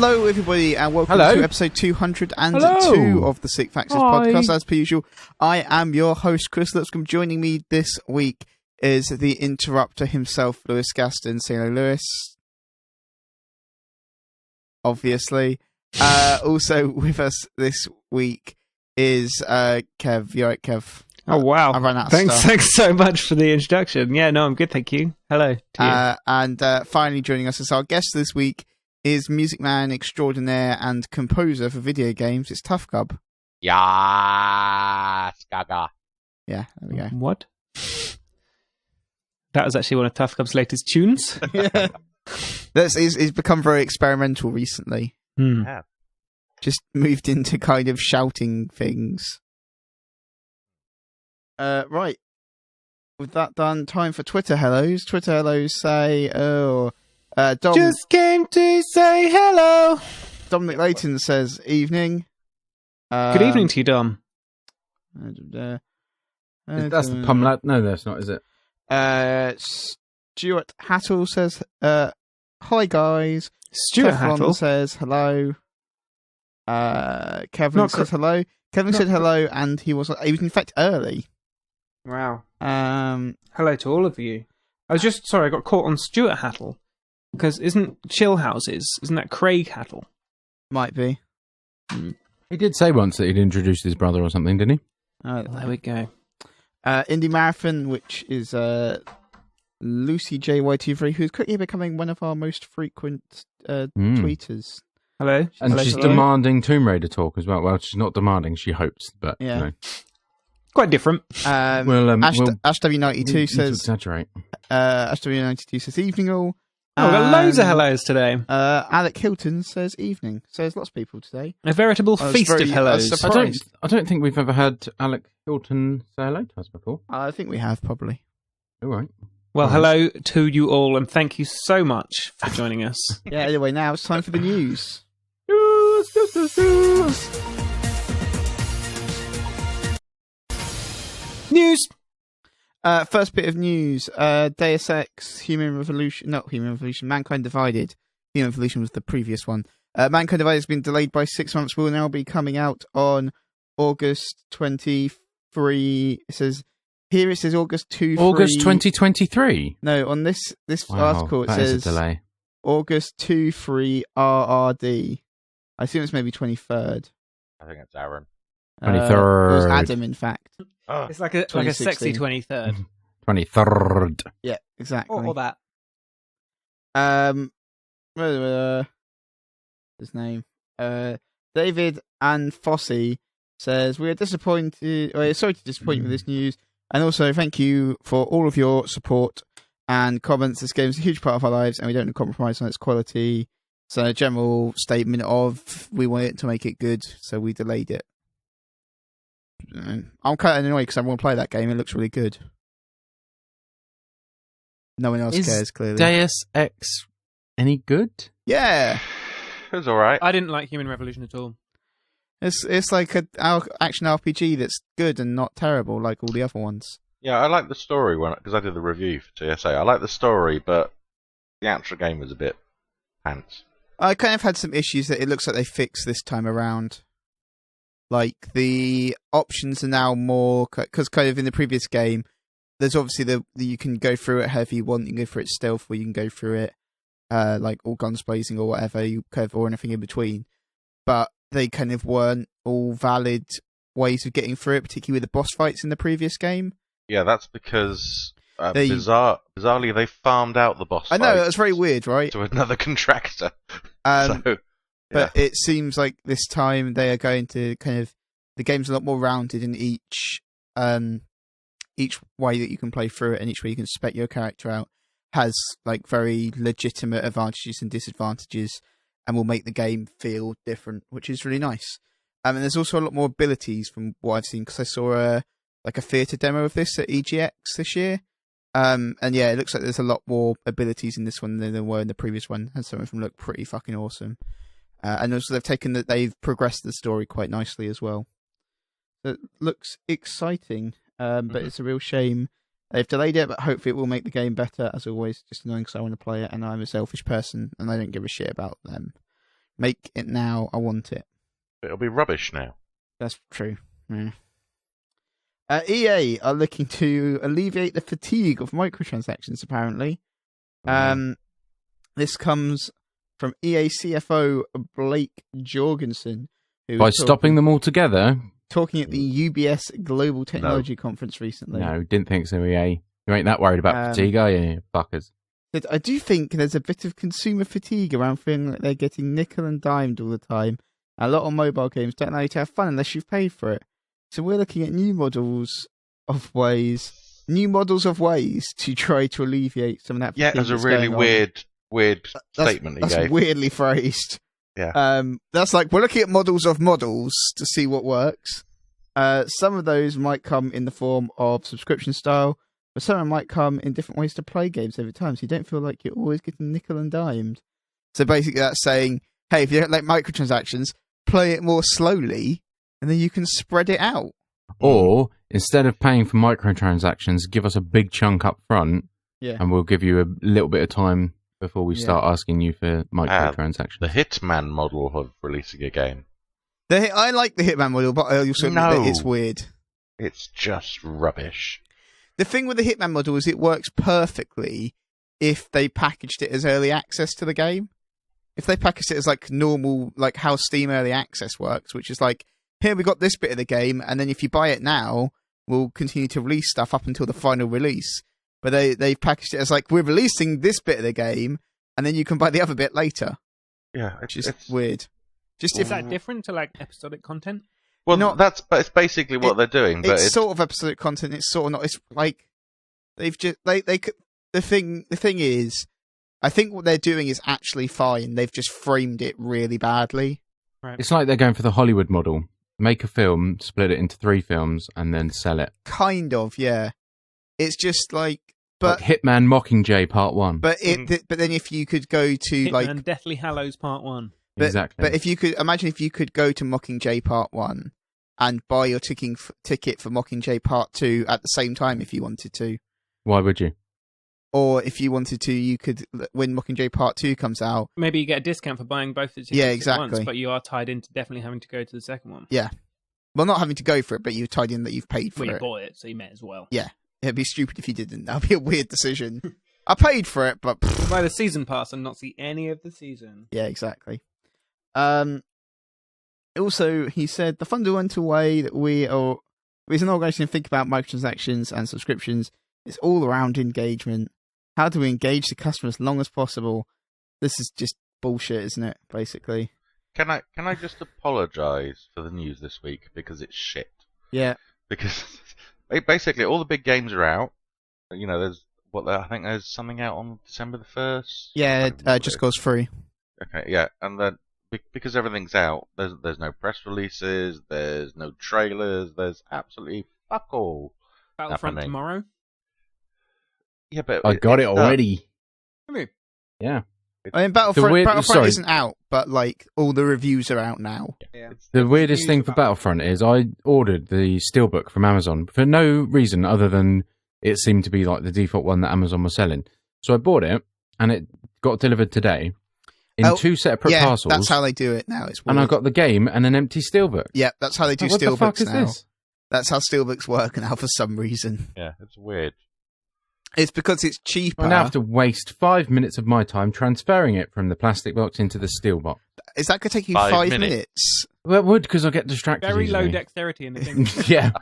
Hello, everybody, and welcome to episode 202 of the TheSixthAxis podcast. As per usual, I am your host, Kris Lipscomb. Joining me this week is the interrupter himself, Lewis Gaston. Say hello, Lewis. Obviously. Also with us this week is Kev. You alright, Kev? Oh, wow. I ran out of stuff. Thanks so much for the introduction. Yeah, no, I'm good, thank you. Hello to you. And finally joining us as our guest this week is music man extraordinaire and composer for video games. It's Tuffcub. Yes, gaga. Yeah, there we go. What? That was actually one of Tuffcub's latest tunes. Yeah. He's become very experimental recently. Yeah. Just moved into kind of shouting things. Right. With that done, time for Twitter hellos. Twitter hellos say, Dom... Just came to say hello. Dominic Layton says, evening. Good evening to you, Dom. That's the Pumlat. No, that's not, is it? Stuart Hattle says, hi guys. Stuart Hattle says hello. Kevin says hello. Kevin said hello, and he was in fact early. Wow. Hello to all of you. I got caught on Stuart Hattle. Because isn't that Craig Hattle? Might be. He did say once that he'd introduced his brother or something, didn't he? Oh, there we go. Indie Marathon, which is Lucy JY23, who's quickly becoming one of our most frequent tweeters. Hello. And she's demanding Tomb Raider talk as well. Well, she's not demanding, she hopes, but yeah. You know. Quite different. Ash W92 says... exaggerate. Ash W92 says, evening all. We've got loads of hellos today. Alec Hilton says evening. Says lots of people today. A veritable feast of hellos. I don't think we've ever had Alec Hilton say hello to us before. I think we have, probably. All right. Well, hello to you all, and thank you so much for joining us. Yeah, anyway, now it's time for the news. News! First bit of news, Deus Ex, Mankind Divided. Human Revolution was the previous one. Mankind Divided has been delayed by 6 months, will now be coming out on August 23. It says August 2. August 2023? No, on this article it says a delay. August 2/3 RRD. I assume it's maybe 23rd. I think it's Aaron. 23rd. It was Adam, in fact. It's like a sexy 23rd. 23rd. Yeah, exactly. Or that. His name. David and Fossey says, we are disappointed. Sorry to disappoint you with this news. And also, thank you for all of your support and comments. This game is a huge part of our lives, and we don't compromise on its quality. So, a general statement of we want it to make it good, so we delayed it. I'm kind of annoyed because I want to play that game. It looks really good. No one else cares, clearly. Deus Ex any good? Yeah. It was alright. I didn't like Human Revolution at all. It's like an action RPG that's good and not terrible like all the other ones. Yeah, I like the story because I did the review for TSA. I like the story, but the actual game was a bit pants. I kind of had some issues that it looks like they fixed this time around. Like, the options are now more... Because kind of in the previous game, there's obviously you can go through it however you want. You can go through it stealth, or you can go through it like all guns blazing or whatever, or anything in between. But they kind of weren't all valid ways of getting through it, particularly with the boss fights in the previous game. Yeah, that's because bizarrely they farmed out the boss fights. I know, that's very weird, right? To another contractor. But it seems like this time they are going to the game's a lot more rounded in each way that you can play through it, and each way you can spec your character out has like very legitimate advantages and disadvantages, and will make the game feel different, which is really nice. And there's also a lot more abilities from what I've seen, because I saw a theatre demo of this at EGX this year. And yeah, it looks like there's a lot more abilities in this one than there were in the previous one, and some of them look pretty fucking awesome. And also they've progressed the story quite nicely as well. So it looks exciting, but it's a real shame they've delayed it, but hopefully it will make the game better. As always, just annoying because I want to play it, and I'm a selfish person, and I don't give a shit about them Make it now. I want it. It'll be rubbish now. That's true. Yeah. EA are looking to alleviate the fatigue of microtransactions, apparently. This comes from EA CFO Blake Jorgensen. By stopping them all together? Talking at the UBS Global Technology Conference recently. No, didn't think so, EA. You ain't that worried about fatigue, are you, fuckers? I do think there's a bit of consumer fatigue around feeling like they're getting nickel and dimed all the time. A lot of mobile games don't allow you to have fun unless you've paid for it. So we're looking at new models of ways to try to alleviate some of that fatigue. Yeah, there's a really weird statement he gave. That's weirdly phrased. Yeah. That's like, we're looking at models of models to see what works. Some of those might come in the form of subscription style, but some might come in different ways to play games over time, so you don't feel like you're always getting nickel and dimed. So basically that's saying, hey, if you don't like microtransactions, play it more slowly, and then you can spread it out. Or, instead of paying for microtransactions, give us a big chunk up front, and we'll give you a little bit of time before we start asking you for microtransactions. The Hitman model of releasing a game. I like the Hitman model, but I also admit that it's weird. It's just rubbish. The thing with the Hitman model is it works perfectly if they packaged it as early access to the game. If they packaged it as like normal, like how Steam early access works, which is like, here we got this bit of the game, and then if you buy it now, we'll continue to release stuff up until the final release. But they've packaged it as like, we're releasing this bit of the game, and then you can buy the other bit later. Yeah, it's weird. Is that different to like episodic content? Well, it's basically what they're doing. But it's sort of episodic content. It's sort of not. It's like they've just the thing is, I think what they're doing is actually fine. They've just framed it really badly. Right. It's like they're going for the Hollywood model. Make a film, split it into 3 films, and then sell it. Kind of, yeah. It's just like, but like Hitman Mockingjay Part 1. But but then if you could go to Hitman Deathly Hallows Part 1. Exactly. But if you could imagine if you could go to Mockingjay Part 1 and buy your ticket for Mockingjay Part 2 at the same time if you wanted to. Why would you? Or if you wanted to, you could, when Mockingjay Part 2 comes out. Maybe you get a discount for buying both the tickets exactly. at once, but you are tied into definitely having to go to the second one. Yeah. Well, not having to go for it, but you're tied in that you've paid for it. Well, you bought it, so you may as well. Yeah. It'd be stupid if you didn't. That'd be a weird decision. I paid for it, but... Buy the season pass and not see any of the season. Yeah, exactly. Also, he said, the fundamental way that we as an organisation think about microtransactions and subscriptions is all around engagement. How do we engage the customer as long as possible? This is just bullshit, isn't it, basically? Can I just apologise for the news this week because it's shit? Yeah. Because basically all the big games are out. You know, I think there's something out on December the 1st. Yeah, Just Cause 3. Okay, yeah, and then because everything's out, there's no press releases, there's no trailers, there's absolutely fuck all. Battlefront happening. Tomorrow? Yeah, but I got it already. Have you? Yeah. I mean, Battlefront isn't out, but like all the reviews are out now. Yeah. The weirdest thing for Battlefront is I ordered the Steelbook from Amazon for no reason other than it seemed to be like the default one that Amazon was selling. So I bought it, and it got delivered today in 2 separate parcels. That's how they do it now. It's weird. And I got the game and an empty Steelbook. Yeah, that's how they do Steelbooks now. What the fuck is this? That's how Steelbooks work now for some reason. Yeah, it's weird. It's because it's cheaper. I now have to waste 5 minutes of my time transferring it from the plastic box into the steel box. Is that going to take you 5 minutes? Well, it would, because I get distracted. Very easily. low dexterity in the game. Yeah,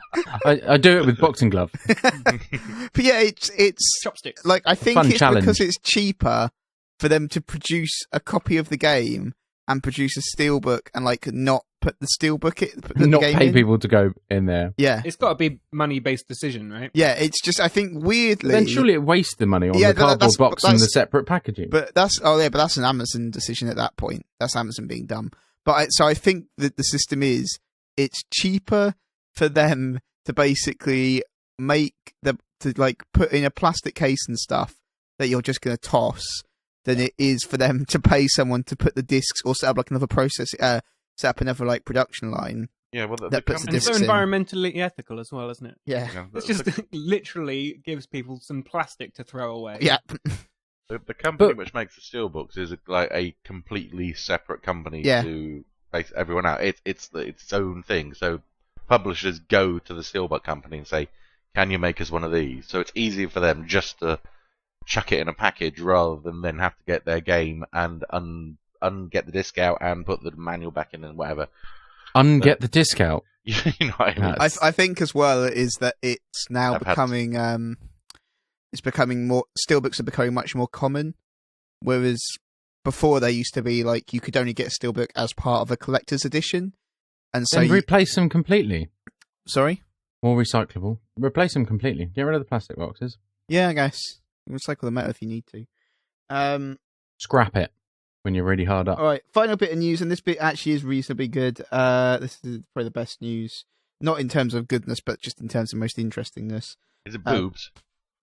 I do it with boxing glove. But yeah, it's chopsticks. Like, I think Fun it's challenge. because it's cheaper for them to produce a copy of the game and produce a steelbook and like not put the steelbook not pay people to go in there. Yeah, it's got to be money-based decision, right? Yeah, it's just I think weirdly. Then surely it wastes the money on the cardboard box and the separate packaging. But that's an Amazon decision at that point. That's Amazon being dumb. But I think that the system is it's cheaper for them to basically put in a plastic case and stuff that you're just going to toss than it is for them to pay someone to put the discs or set up like another process, set up another like production line. Yeah, well, that puts the and so discs environmentally ethical as well, isn't it? Yeah, it's just literally gives people some plastic to throw away. Yeah. The company which makes the steelbooks is like a completely separate company to base everyone out. It's its own thing. So publishers go to the steelbook company and say, "Can you make us one of these?" So it's easy for them just to chuck it in a package rather than then have to get their game and get the disc out and put the manual back in and whatever. Get the disc out. You know what I mean? I think as well is that it's now becoming it's becoming more. Steelbooks are becoming much more common, whereas before they used to be like you could only get a steelbook as part of a collector's edition, and so then replace them completely. Sorry, more recyclable. Replace them completely. Get rid of the plastic boxes. Yeah, I guess recycle the metal if you need to. Scrap it when you're really hard up. All right, final bit of news, and this bit actually is reasonably good. This is probably the best news, not in terms of goodness, but just in terms of most interestingness. Is it boobs?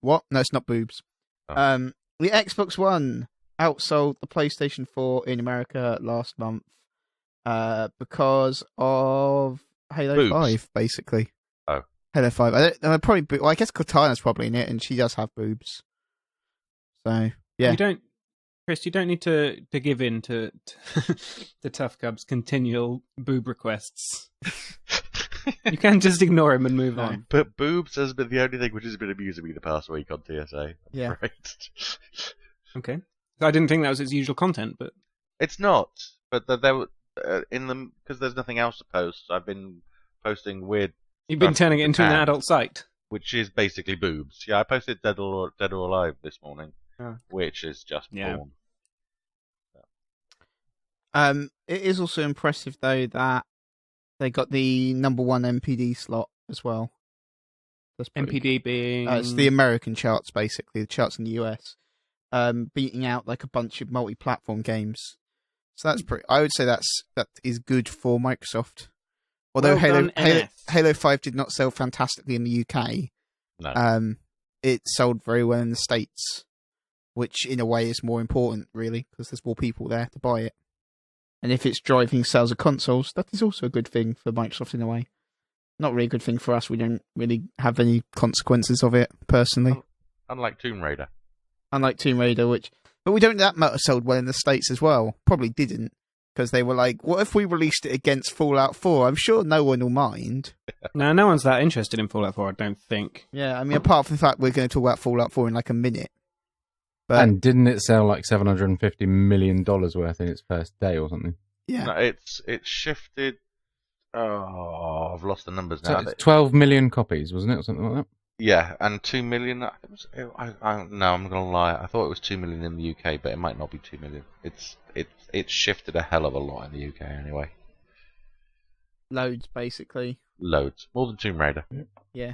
What? No, it's not boobs. Oh. The Xbox One outsold the PlayStation 4 in America last month because of Halo 5, basically. Oh. Halo 5. I guess Cortana's probably in it, and she does have boobs. So, yeah. Kris, you don't need to give in to the Tuffcub's continual boob requests. You can just ignore him and move on. But boobs has been the only thing which has been amusing me the past week on TSA. Yeah. Right. Okay. I didn't think that was its usual content, but it's not. But there because there's nothing else to post. I've been posting weird. You've been turning it into an adult site, which is basically boobs. Yeah, I posted Dead or Alive this morning, which is just porn. It is also impressive though that they got the number 1 MPD slot as well. MPD being it's the American charts, basically the charts in the US, beating out like a bunch of multi-platform games. So that's pretty. I would say that is good for Microsoft. Although Halo 5 did not sell fantastically in the UK, no. It sold very well in the States, which in a way is more important, really, because there's more people there to buy it. And if it's driving sales of consoles, that is also a good thing for Microsoft in a way. Not really a good thing for us. We don't really have any consequences of it, personally. Unlike Tomb Raider. But we don't that much sold well in the States as well. Probably didn't, because they were like, what if we released it against Fallout 4? I'm sure no one will mind. No one's that interested in Fallout 4, I don't think. Yeah, I mean, apart from the fact we're going to talk about Fallout 4 in like a minute. But, and didn't it sell like $750 million worth in its first day or something? Yeah. No, it's shifted. Oh, I've lost the numbers now. So it's 12 million copies, wasn't it, or something like that? Yeah, and 2 million. No, I'm going to lie. I thought it was 2 million in the UK, but it might not be 2 million. It's shifted a hell of a lot in the UK anyway. Loads, basically. Loads, more than Tomb Raider. Yeah.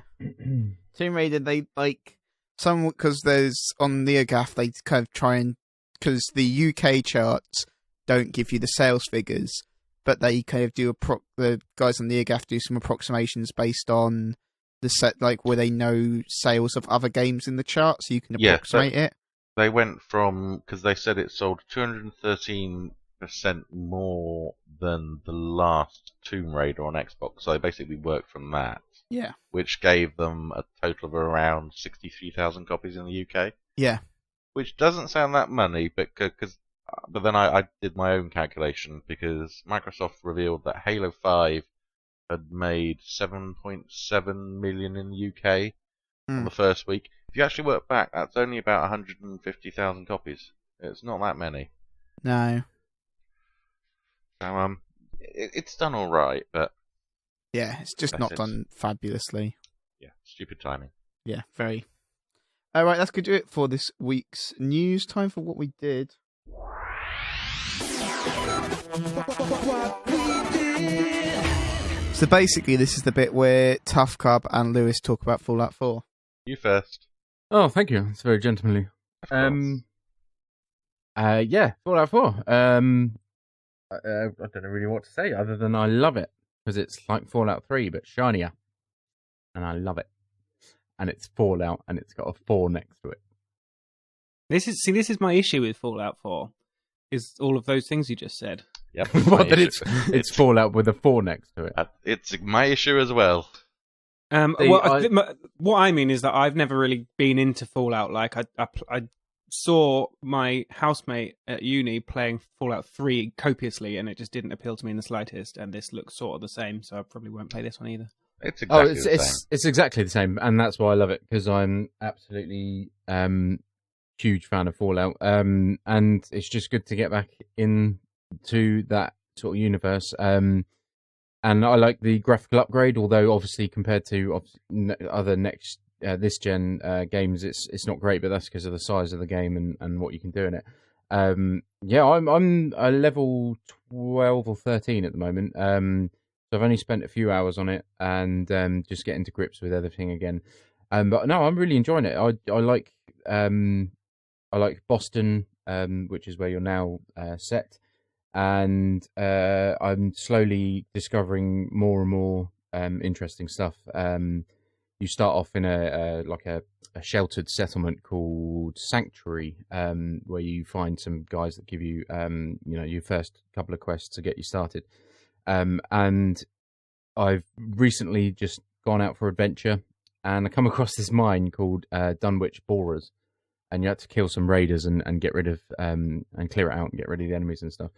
Tomb Raider, they like some because there's on NeoGAF they kind of try and because the UK charts don't give you the sales figures, but they kind of do the guys on NeoGAF do some approximations based on the set, like where they know sales of other games in the chart, so you can approximate it. They went from because they said it sold 213% more than the last Tomb Raider on Xbox, so they basically worked from that. Yeah. Which gave them a total of around 63,000 copies in the UK. Yeah. Which doesn't sound that money, but then I did my own calculation because Microsoft revealed that Halo 5 had made 7.7 million in the UK on the first week. If you actually work back, that's only about 150,000 copies. It's not that many. No. So it's done all right, but yeah, it's just not done fabulously. Yeah, stupid timing. Yeah, very. All right, that's going to do it for this week's news. Time for what we did. So basically, this is the bit where Tuffcub and Lewis talk about Fallout 4. You first. Oh, thank you. It's very gentlemanly. Yeah, Fallout 4. I don't know really what to say other than I love it because it's like Fallout 3 but shinier, and I love it. And it's Fallout, and it's got a 4 next to it. This is my issue with Fallout 4. Is all of those things you just said. Yep. What, that it's Fallout with a 4 next to it. It's my issue as well. What I mean is that I've never really been into Fallout. Like I saw my housemate at uni playing Fallout 3 copiously, and it just didn't appeal to me in the slightest. And this looks sort of the same, so I probably won't play this one either. It's exactly the same. It's exactly the same, and that's why I love it, because I'm absolutely huge fan of Fallout, and it's just good to get back into that sort of universe. And I like the graphical upgrade, although obviously compared to other this gen games, it's not great, but that's because of the size of the game and what you can do in it. Yeah, I'm a level 12 or 13 at the moment. So I've only spent a few hours on it and just getting to grips with everything again. But no, I'm really enjoying it. I like Boston, which is where you're now set, and I'm slowly discovering more and more interesting stuff. You start off in a sheltered settlement called Sanctuary, where you find some guys that give you your first couple of quests to get you started. And I've recently just gone out for adventure, and I come across this mine called Dunwich Borers, and you had to kill some raiders and get rid of and clear it out and get rid of the enemies and stuff.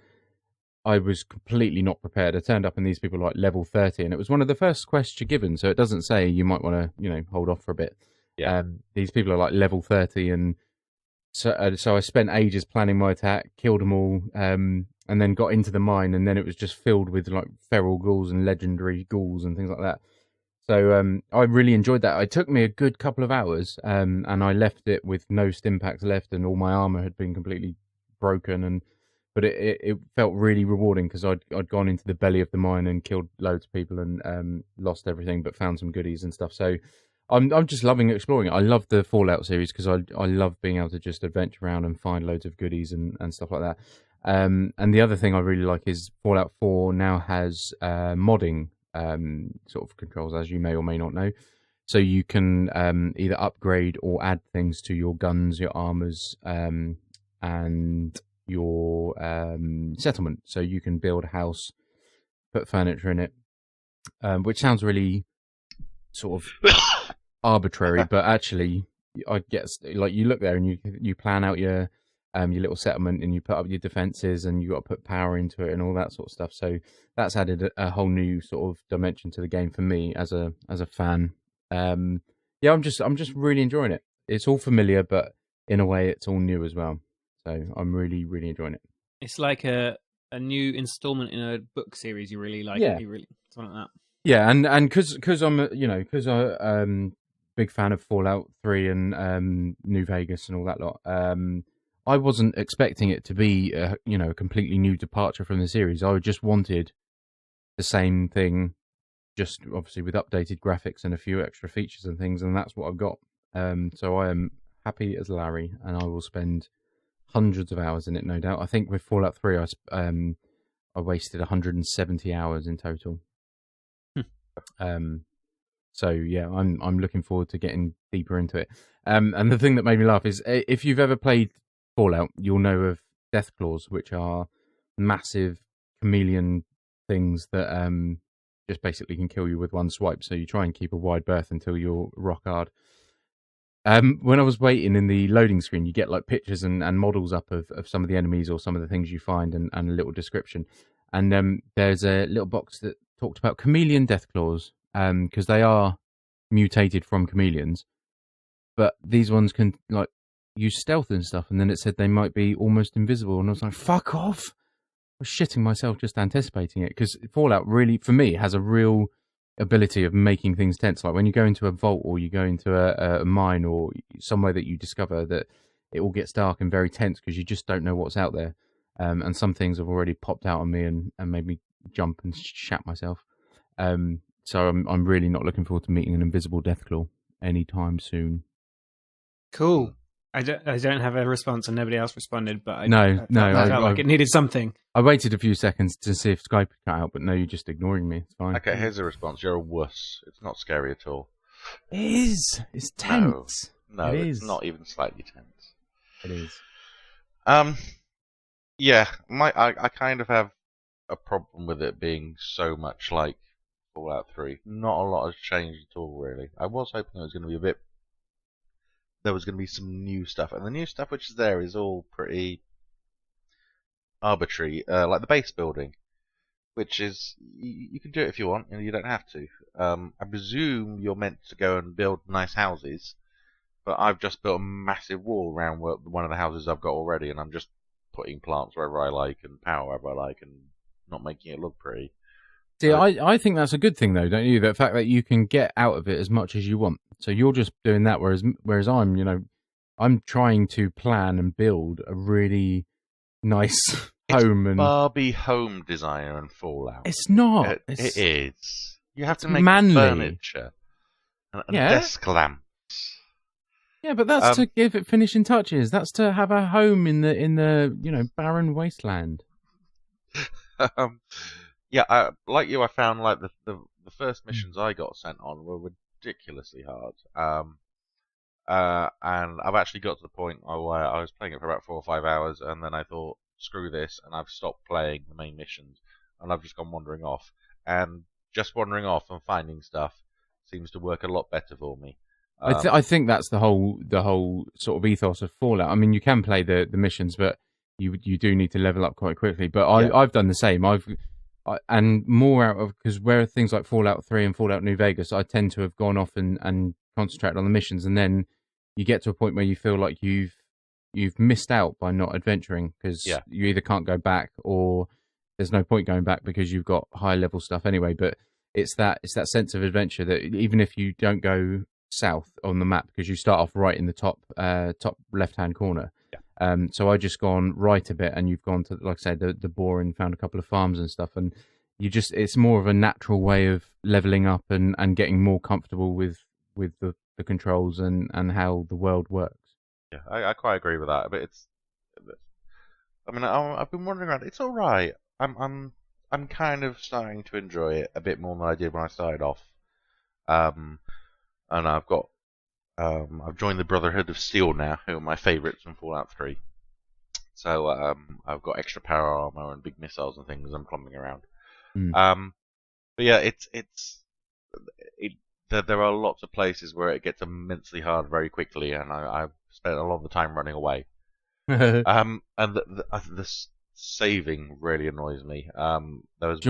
I was completely not prepared. I turned up and these people were like level 30, and it was one of the first quests you're given, so it doesn't say you might want to hold off for a bit. Yeah. These people are like level 30, and so I spent ages planning my attack, killed them all, and then got into the mine, and then it was just filled with like feral ghouls and legendary ghouls and things like that. So I really enjoyed that. It took me a good couple of hours, and I left it with no stim packs left, and all my armor had been completely broken. But it felt really rewarding because I'd gone into the belly of the mine and killed loads of people and lost everything, but found some goodies and stuff. So I'm just loving exploring it. I love the Fallout series because I love being able to just adventure around and find loads of goodies and stuff like that. And the other thing I really like is Fallout 4 now has modding sort of controls, as you may or may not know. So you can either upgrade or add things to your guns, your armors, and your settlement. So you can build a house, put furniture in it, which sounds really sort of arbitrary, but actually I guess like you look there and you plan out your little settlement and you put up your defenses and you got to put power into it and all that sort of stuff. So that's added a whole new sort of dimension to the game for me as a fan. Yeah, I'm just really enjoying it. It's all familiar, but in a way it's all new as well. So I'm really, really enjoying it. It's like a new installment in a book series you really like. Yeah. You really something like that. Yeah, and because I'm because I big fan of Fallout 3 and New Vegas and all that lot. I wasn't expecting it to be a completely new departure from the series. I just wanted the same thing, just obviously with updated graphics and a few extra features and things, and that's what I've got. So I am happy as Larry, and I will spend hundreds of hours in it, no doubt. I think with Fallout 3, I wasted 170 hours in total. So yeah, I'm looking forward to getting deeper into it. And the thing that made me laugh is if you've ever played Fallout, you'll know of death claws, which are massive chameleon things that just basically can kill you with one swipe. So you try and keep a wide berth until you're rock hard. When I was waiting in the loading screen, you get like pictures and models up of some of the enemies or some of the things you find and a little description. And there's a little box that talked about chameleon death claws because they are mutated from chameleons, but these ones can like use stealth and stuff. And then it said they might be almost invisible, and I was like, "Fuck off!" I was shitting myself just anticipating it because Fallout really, for me, has a real ability of making things tense. Like when you go into a vault or you go into a mine or somewhere that you discover that it all gets dark and very tense because you just don't know what's out there. And some things have already popped out on me and made me jump and shat myself. So I'm really not looking forward to meeting an invisible Deathclaw anytime soon. Cool. I don't have a response and nobody else responded, but I felt like it needed something. I waited a few seconds to see if Skype would cut out, but no, you're just ignoring me. It's fine. Okay, here's a response. You're a wuss. It's not scary at all. It is. It's tense. No, it's not even slightly tense. It is. Yeah, I kind of have a problem with it being so much like Fallout 3. Not a lot has changed at all, really. I was hoping it was going to be a bit there was going to be some new stuff, and the new stuff which is there is all pretty arbitrary, like the base building, which is you can do it if you want, and you don't have to. I presume you're meant to go and build nice houses, but I've just built a massive wall around one of the houses I've got already, and I'm just putting plants wherever I like and power wherever I like, and not making it look pretty. See, I think that's a good thing, though, don't you? The fact that you can get out of it as much as you want. So you're just doing that, whereas I'm trying to plan and build a really nice home. It's Barbie home designer and Fallout. It's not. It is. You have to make manly furniture and desk lamps. Yeah, but that's to give it finishing touches. That's to have a home in the barren wasteland. Yeah, like you, I found like the first missions I got sent on were ridiculously hard. And I've actually got to the point where I was playing it for about 4 or 5 hours, and then I thought, screw this, and I've stopped playing the main missions, and I've just gone wandering off. And just wandering off and finding stuff seems to work a lot better for me. I think that's the whole sort of ethos of Fallout. I mean, you can play the missions, but you do need to level up quite quickly. But I've done the same. And more out of, because where things like Fallout 3 and Fallout New Vegas, I tend to have gone off and concentrated on the missions, and then you get to a point where you feel like you've missed out by not adventuring, because you either can't go back or there's no point going back because you've got high level stuff anyway. But it's that sense of adventure that even if you don't go south on the map, because you start off right in the top left hand corner. So I just gone right a bit, and you've gone to, like I said, the boar, and found a couple of farms and stuff, and it's more of a natural way of leveling up and getting more comfortable with the controls and how the world works. Yeah, I quite agree with that. But I've been wandering around. It's all right. I'm kind of starting to enjoy it a bit more than I did when I started off. And I've joined the Brotherhood of Steel now, who are my favourites from Fallout 3. So I've got extra power armor and big missiles and things. I'm clumping around. But yeah, there are lots of places where it gets immensely hard very quickly, and I've spent a lot of the time running away. And the saving really annoys me. There was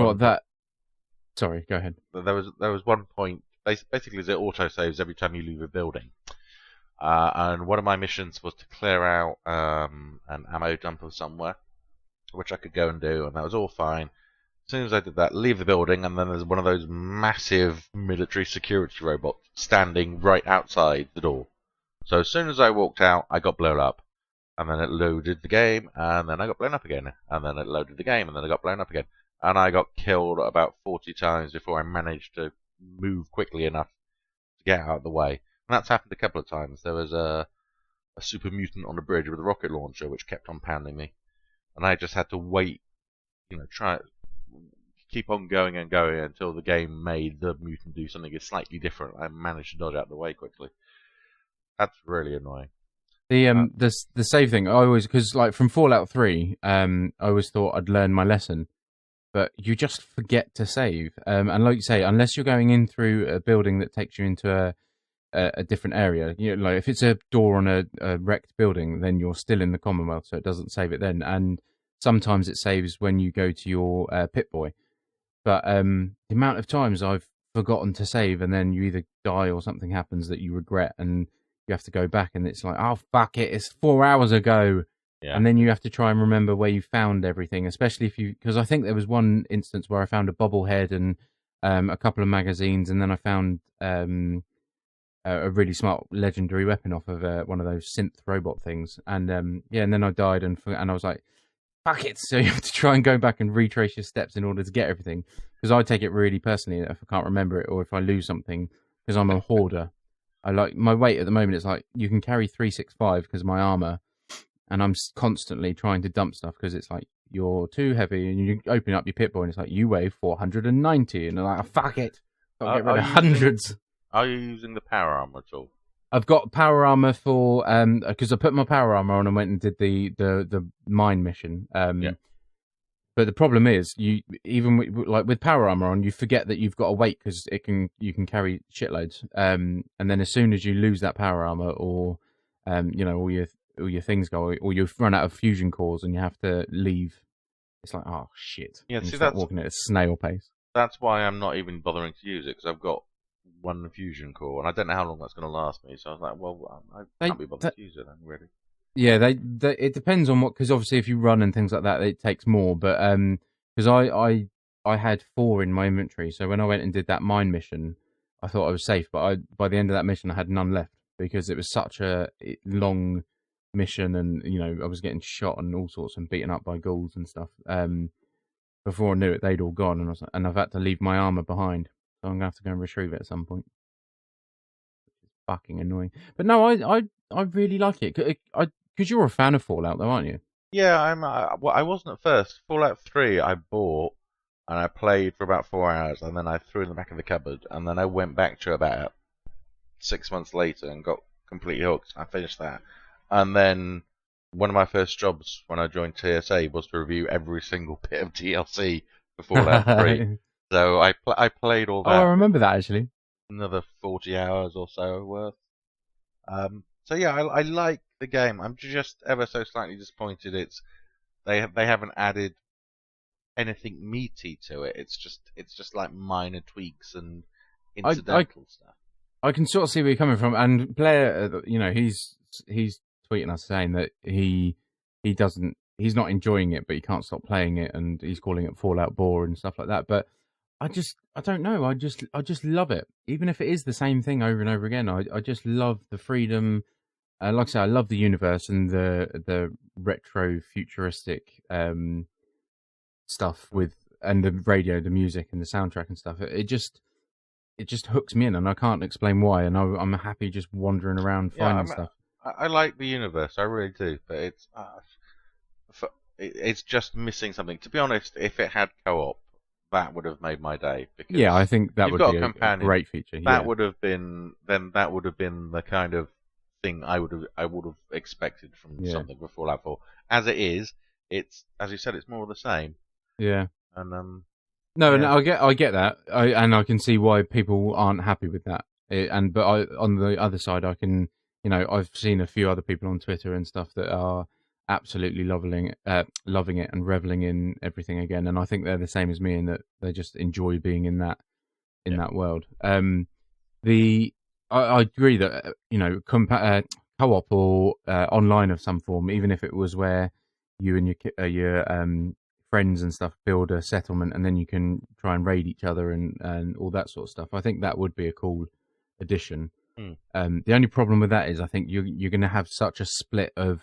Sorry, go ahead. There was one point. Basically, it auto saves every time you leave a building. And one of my missions was to clear out an ammo dump of somewhere, which I could go and do, and that was all fine. As soon as I did that, leave the building, and then there's one of those massive military security robots standing right outside the door. So as soon as I walked out, I got blown up. And then it loaded the game, and then I got blown up again. And then it loaded the game, and then I got blown up again. And I got killed about 40 times before I managed to move quickly enough to get out of the way. And that's happened a couple of times. There was a super mutant on a bridge with a rocket launcher which kept on pounding me. And I just had to wait, keep on going and going until the game made the mutant do something slightly different. I managed to dodge out of the way quickly. That's really annoying. The save thing, I always, because like from Fallout 3, I always thought I'd learned my lesson. But you just forget to save. And like you say, unless you're going in through a building that takes you into a different area, like if it's a door on a wrecked building, then you're still in the Commonwealth, so it doesn't save it then. And sometimes it saves when you go to your Pip-Boy. But the amount of times I've forgotten to save, and then you either die or something happens that you regret, and you have to go back, and it's like, oh, fuck it, it's 4 hours ago. Yeah. And then you have to try and remember where you found everything, especially because I think there was one instance where I found a bobblehead and a couple of magazines, and then I found a really smart legendary weapon off of one of those synth robot things. And and then I died, and I was like, fuck it. So you have to try and go back and retrace your steps in order to get everything. Because I take it really personally if I can't remember it, or if I lose something, because I'm a hoarder. I like my weight at the moment. It's like you can carry 365 because of my armor. And I'm constantly trying to dump stuff because it's like, you're too heavy, and you open up your Pip-Boy and it's like, you weigh 490, and I'm like, oh, fuck it, I'll get rid of hundreds. Are you using the power armor at all? I've got power armor for because I put my power armor on and went and did the mine mission. But the problem is, you even with power armor on, you forget that you've got a weight because you can carry shitloads. And then as soon as you lose that power armor, or all your things go, or you run out of fusion cores and you have to leave. It's like, oh shit! Yeah, and you see, start walking at a snail pace. That's why I'm not even bothering to use it, because I've got one fusion core, and I don't know how long that's going to last me. So I was like, well, I can't be bothered to use it then, really. Yeah, it depends on what, because obviously if you run and things like that, it takes more. But because I had 4 in my inventory, so when I went and did that mine mission, I thought I was safe. But by the end of that mission, I had none left because it was such a long mission, and I was getting shot and all sorts and beaten up by ghouls and stuff. Before I knew it, they'd all gone, and I've had to leave my armor behind, so I'm gonna have to go and retrieve it at some point. It's fucking annoying. But no, I really like it. Because you're a fan of Fallout, though, aren't you? Yeah, I wasn't at first. Fallout 3 I bought, and I played for about 4 hours, and then I threw it in the back of the cupboard, and then I went back to about 6 months later and got completely hooked. I finished that. And then one of my first jobs when I joined TSA was to review every single bit of DLC for Fallout 3. So I played all that. Oh, I remember that, actually. Another 40 hours or so worth. So yeah, I like the game. I'm just ever so slightly disappointed they haven't added anything meaty to it. It's just like minor tweaks and incidental stuff. I can sort of see where you're coming from. And Blair, he's tweeting us saying that he's not enjoying it, but he can't stop playing it, and he's calling it Fallout bore and stuff like that. But I don't know. I just love it, even if it is the same thing over and over again. I just love the freedom. Like I say, I love the universe and the retro futuristic stuff and the radio, the music, and the soundtrack and stuff. It just hooks me in, and I can't explain why. And I'm happy just wandering around finding stuff. I like the universe, I really do, but it's just missing something. To be honest, if it had co-op, that would have made my day. Because I think that would be a great feature. That would have been the kind of thing I would have expected from something with Fallout 4. As it is, it's, as you said, it's more of the same. Yeah. And no, I get that, and I can see why people aren't happy with that. But on the other side, I can, I've seen a few other people on Twitter and stuff that are absolutely loving it and reveling in everything again. And I think they're the same as me in that they just enjoy being in that world. I agree that co-op or online of some form, even if it was where you and your friends and stuff build a settlement, and then you can try and raid each other and all that sort of stuff. I think that would be a cool addition. The only problem with that is I think you're going to have such a split of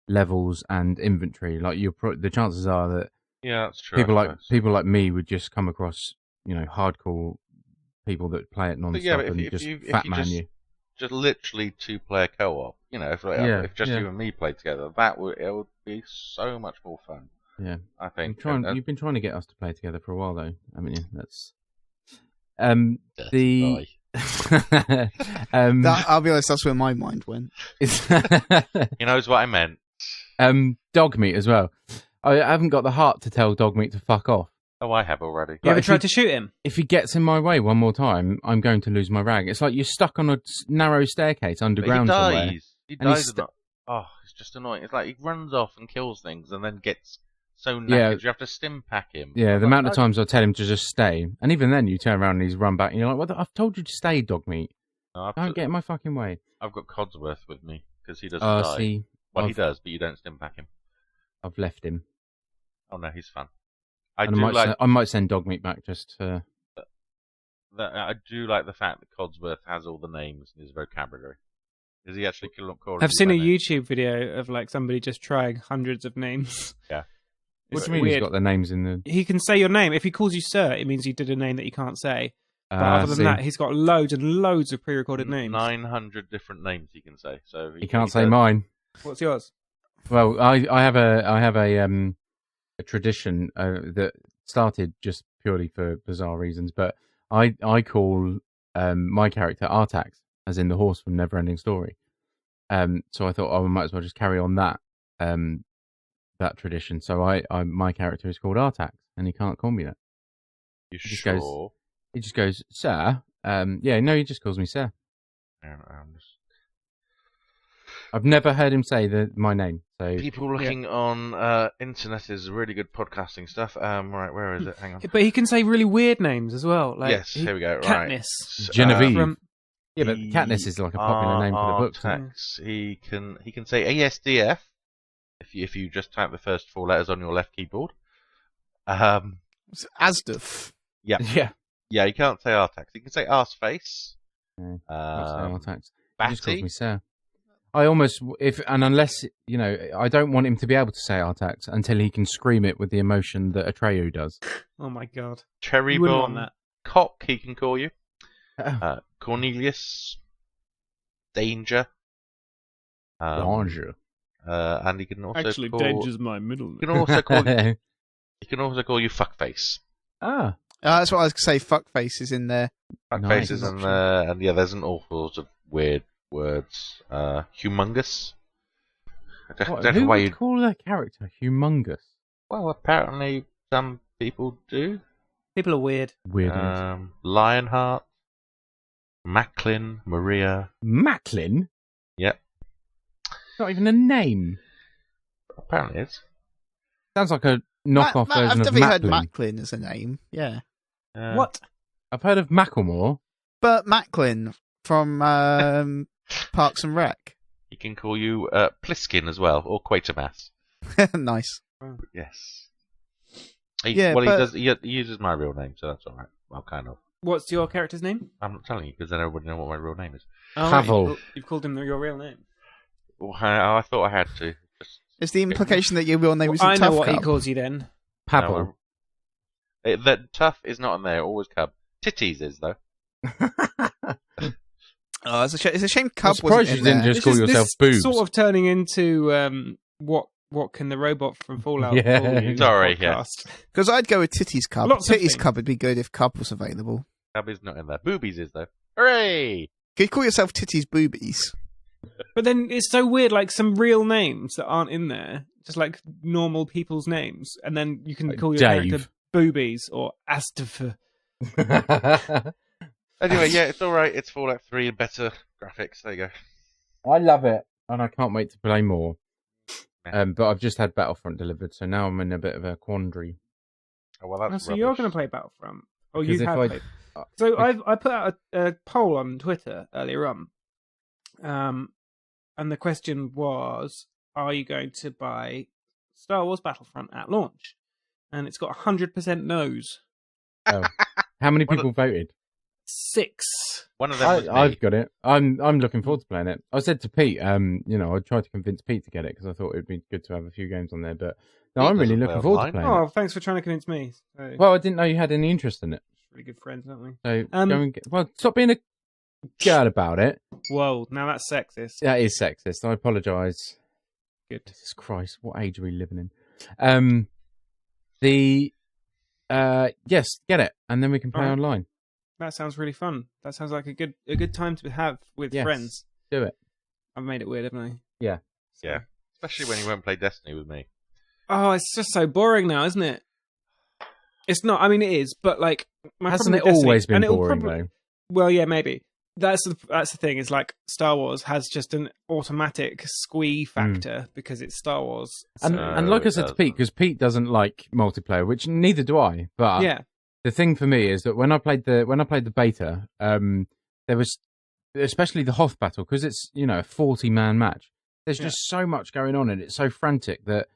levels and inventory. Like the chances are that that's true. People like me would just come across hardcore people that play it non-stop and just fat man you. Just literally 2-player co-op. If just you and me played together, it would be so much more fun. Yeah, I think you've been trying to get us to play together for a while, though, haven't you? That's I'll be honest, that's where my mind went. He knows what I meant. Dog meat as well. I haven't got the heart to tell Dog meat to fuck off. Oh, I have already. You ever tried to shoot him? If he gets in my way one more time, I'm going to lose my rag. It's like you're stuck on a narrow staircase underground somewhere. He dies. It's just annoying. It's like he runs off and kills things and then gets so knackered you have to stim pack him. Yeah, the amount of times I tell him to just stay, and even then you turn around and he's run back, and you're like, I've told you to stay, Dog meat. No, don't get in my fucking way. I've got Codsworth with me, because he doesn't die. See, he does, but you don't stim pack him. I've left him. Oh no, he's fun. I might send Dog meat back just to... I do like the fact that Codsworth has all the names in his vocabulary. Does he actually call I've seen a YouTube video of somebody just trying hundreds of names. Yeah. What do you mean he's got their names in the... He can say your name. If he calls you sir, it means you did a name that you can't say. But other than that, he's got loads and loads of pre-recorded names. 900 different names he can say. So he can't say mine. What's yours? Well, I have a tradition that started just purely for bizarre reasons, but I call my character Artax, as in the horse from Neverending Story. So I thought I might as well just carry on that tradition. So my character is called Artax, and he can't call me that. You sure? He just goes, sir. He just calls me sir. I've never heard him say my name. So People looking on internet is really good podcasting stuff. Right, where is it? Hang on. But he can say really weird names as well. Like, Yes, here we go. Right. Katniss. Genevieve. Yeah, but Katniss is like a popular name for the book. Tax. He can say ASDF if you just type the first 4 letters on your left keyboard. Asdf. Yeah. Yeah, he can't say Artax. He can say Arseface. Can't say Artax. He just calls Batty. me Sir. I almost, unless, I don't want him to be able to say Artax until he can scream it with the emotion that Atreyu does. Oh my god. Cherry You wouldn't Bomb want Cock, he can call you. Cornelius. Danger. Danger. And he can also Actually, call... Danger's my middle name. He can also call you... He can also call you Fuckface. Ah. That's what I was going to say. Fuckface is in there. Fuckface is in there, and yeah, there's an awful lot of weird words. Humongous. Who would call their character humongous? Well, apparently some people do. People are weird. Lionheart. Macklin. Maria. Macklin? Yep. Not even a name. Apparently it's. Sounds like a knockoff version I've of definitely heard Macklin. Macklin as a name. Yeah. What? I've heard of Macklemore. But Macklin from Parks and Rec. He can call you Pliskin as well, or Quatermass. Nice. Yes. He uses my real name, so that's alright. Well, kind of. What's your character's name? I'm not telling you, because then everybody know what my real name is. Oh, Pavel. right. You've called him your real name. Well, I thought I had to. Is the implication that your real name is I know what he Tuffcub? calls you then. Pavel. No, that Tough is not in there, always Cub. Titties is, though. Oh, it's a shame I'm Cub surprised wasn't you in didn't there. just call yourself this Boobs. Sort of turning into what can the robot from Fallout Yeah. call you? Sorry, podcast. Because I'd go with Titties Cub. Lots of Titties things. Cub would be good if Cub was available. Cub is not in there. Boobies is, though. Hooray! Could you call yourself Titties Boobies? But then it's so weird, like some real names that aren't in there, just like normal people's names, and then you can call your Dave. character Boobies or Astapher. Anyway, yeah, it's alright. It's Fallout 3 and better graphics. There you go. I love it, and I can't wait to play more. Yeah. But I've just had Battlefront delivered, so now I'm in a bit of a quandary. Oh, well, that's So you're going to play Battlefront? Or Because you if have I- played? So I put out a poll on Twitter earlier on, and the question was, are you going to buy Star Wars Battlefront at launch? And it's got 100% no's. Oh. How many people voted? 6. One of them was me. I've got it. I'm looking forward to playing it. I said to Pete, I tried to convince Pete to get it because I thought it would be good to have a few games on there. But no, Pete I'm really doesn't looking play forward to online. playing Oh, it. thanks for trying to convince me. So, Well, I didn't know you had any interest in it. really good friends, aren't we? So go Um, and get. Well, stop being a girl about it. Whoa, now that's sexist. That is sexist. I apologise. Good. Jesus Christ, what age are we living in? Yes, get it, and then we can play Alright. online. That sounds really fun. That sounds like a good time to have with Yes. friends. Do it. I've made it weird, haven't I? Yeah. Yeah. Especially when you won't play Destiny with me. Oh, it's just so boring now, isn't it? It's not. I mean, it is, but like, my Hasn't problem it with Destiny- always been and it'll boring probably- though? Well, yeah, maybe. That's the thing. Is like Star Wars has just an automatic squee factor because it's Star Wars. And So- and like I said to doesn't. Pete, because Pete doesn't like multiplayer, which neither do I. But yeah, the thing for me is that when I played the beta, there was especially the Hoth battle because it's a 40-man match. There's just so much going on and it's so frantic that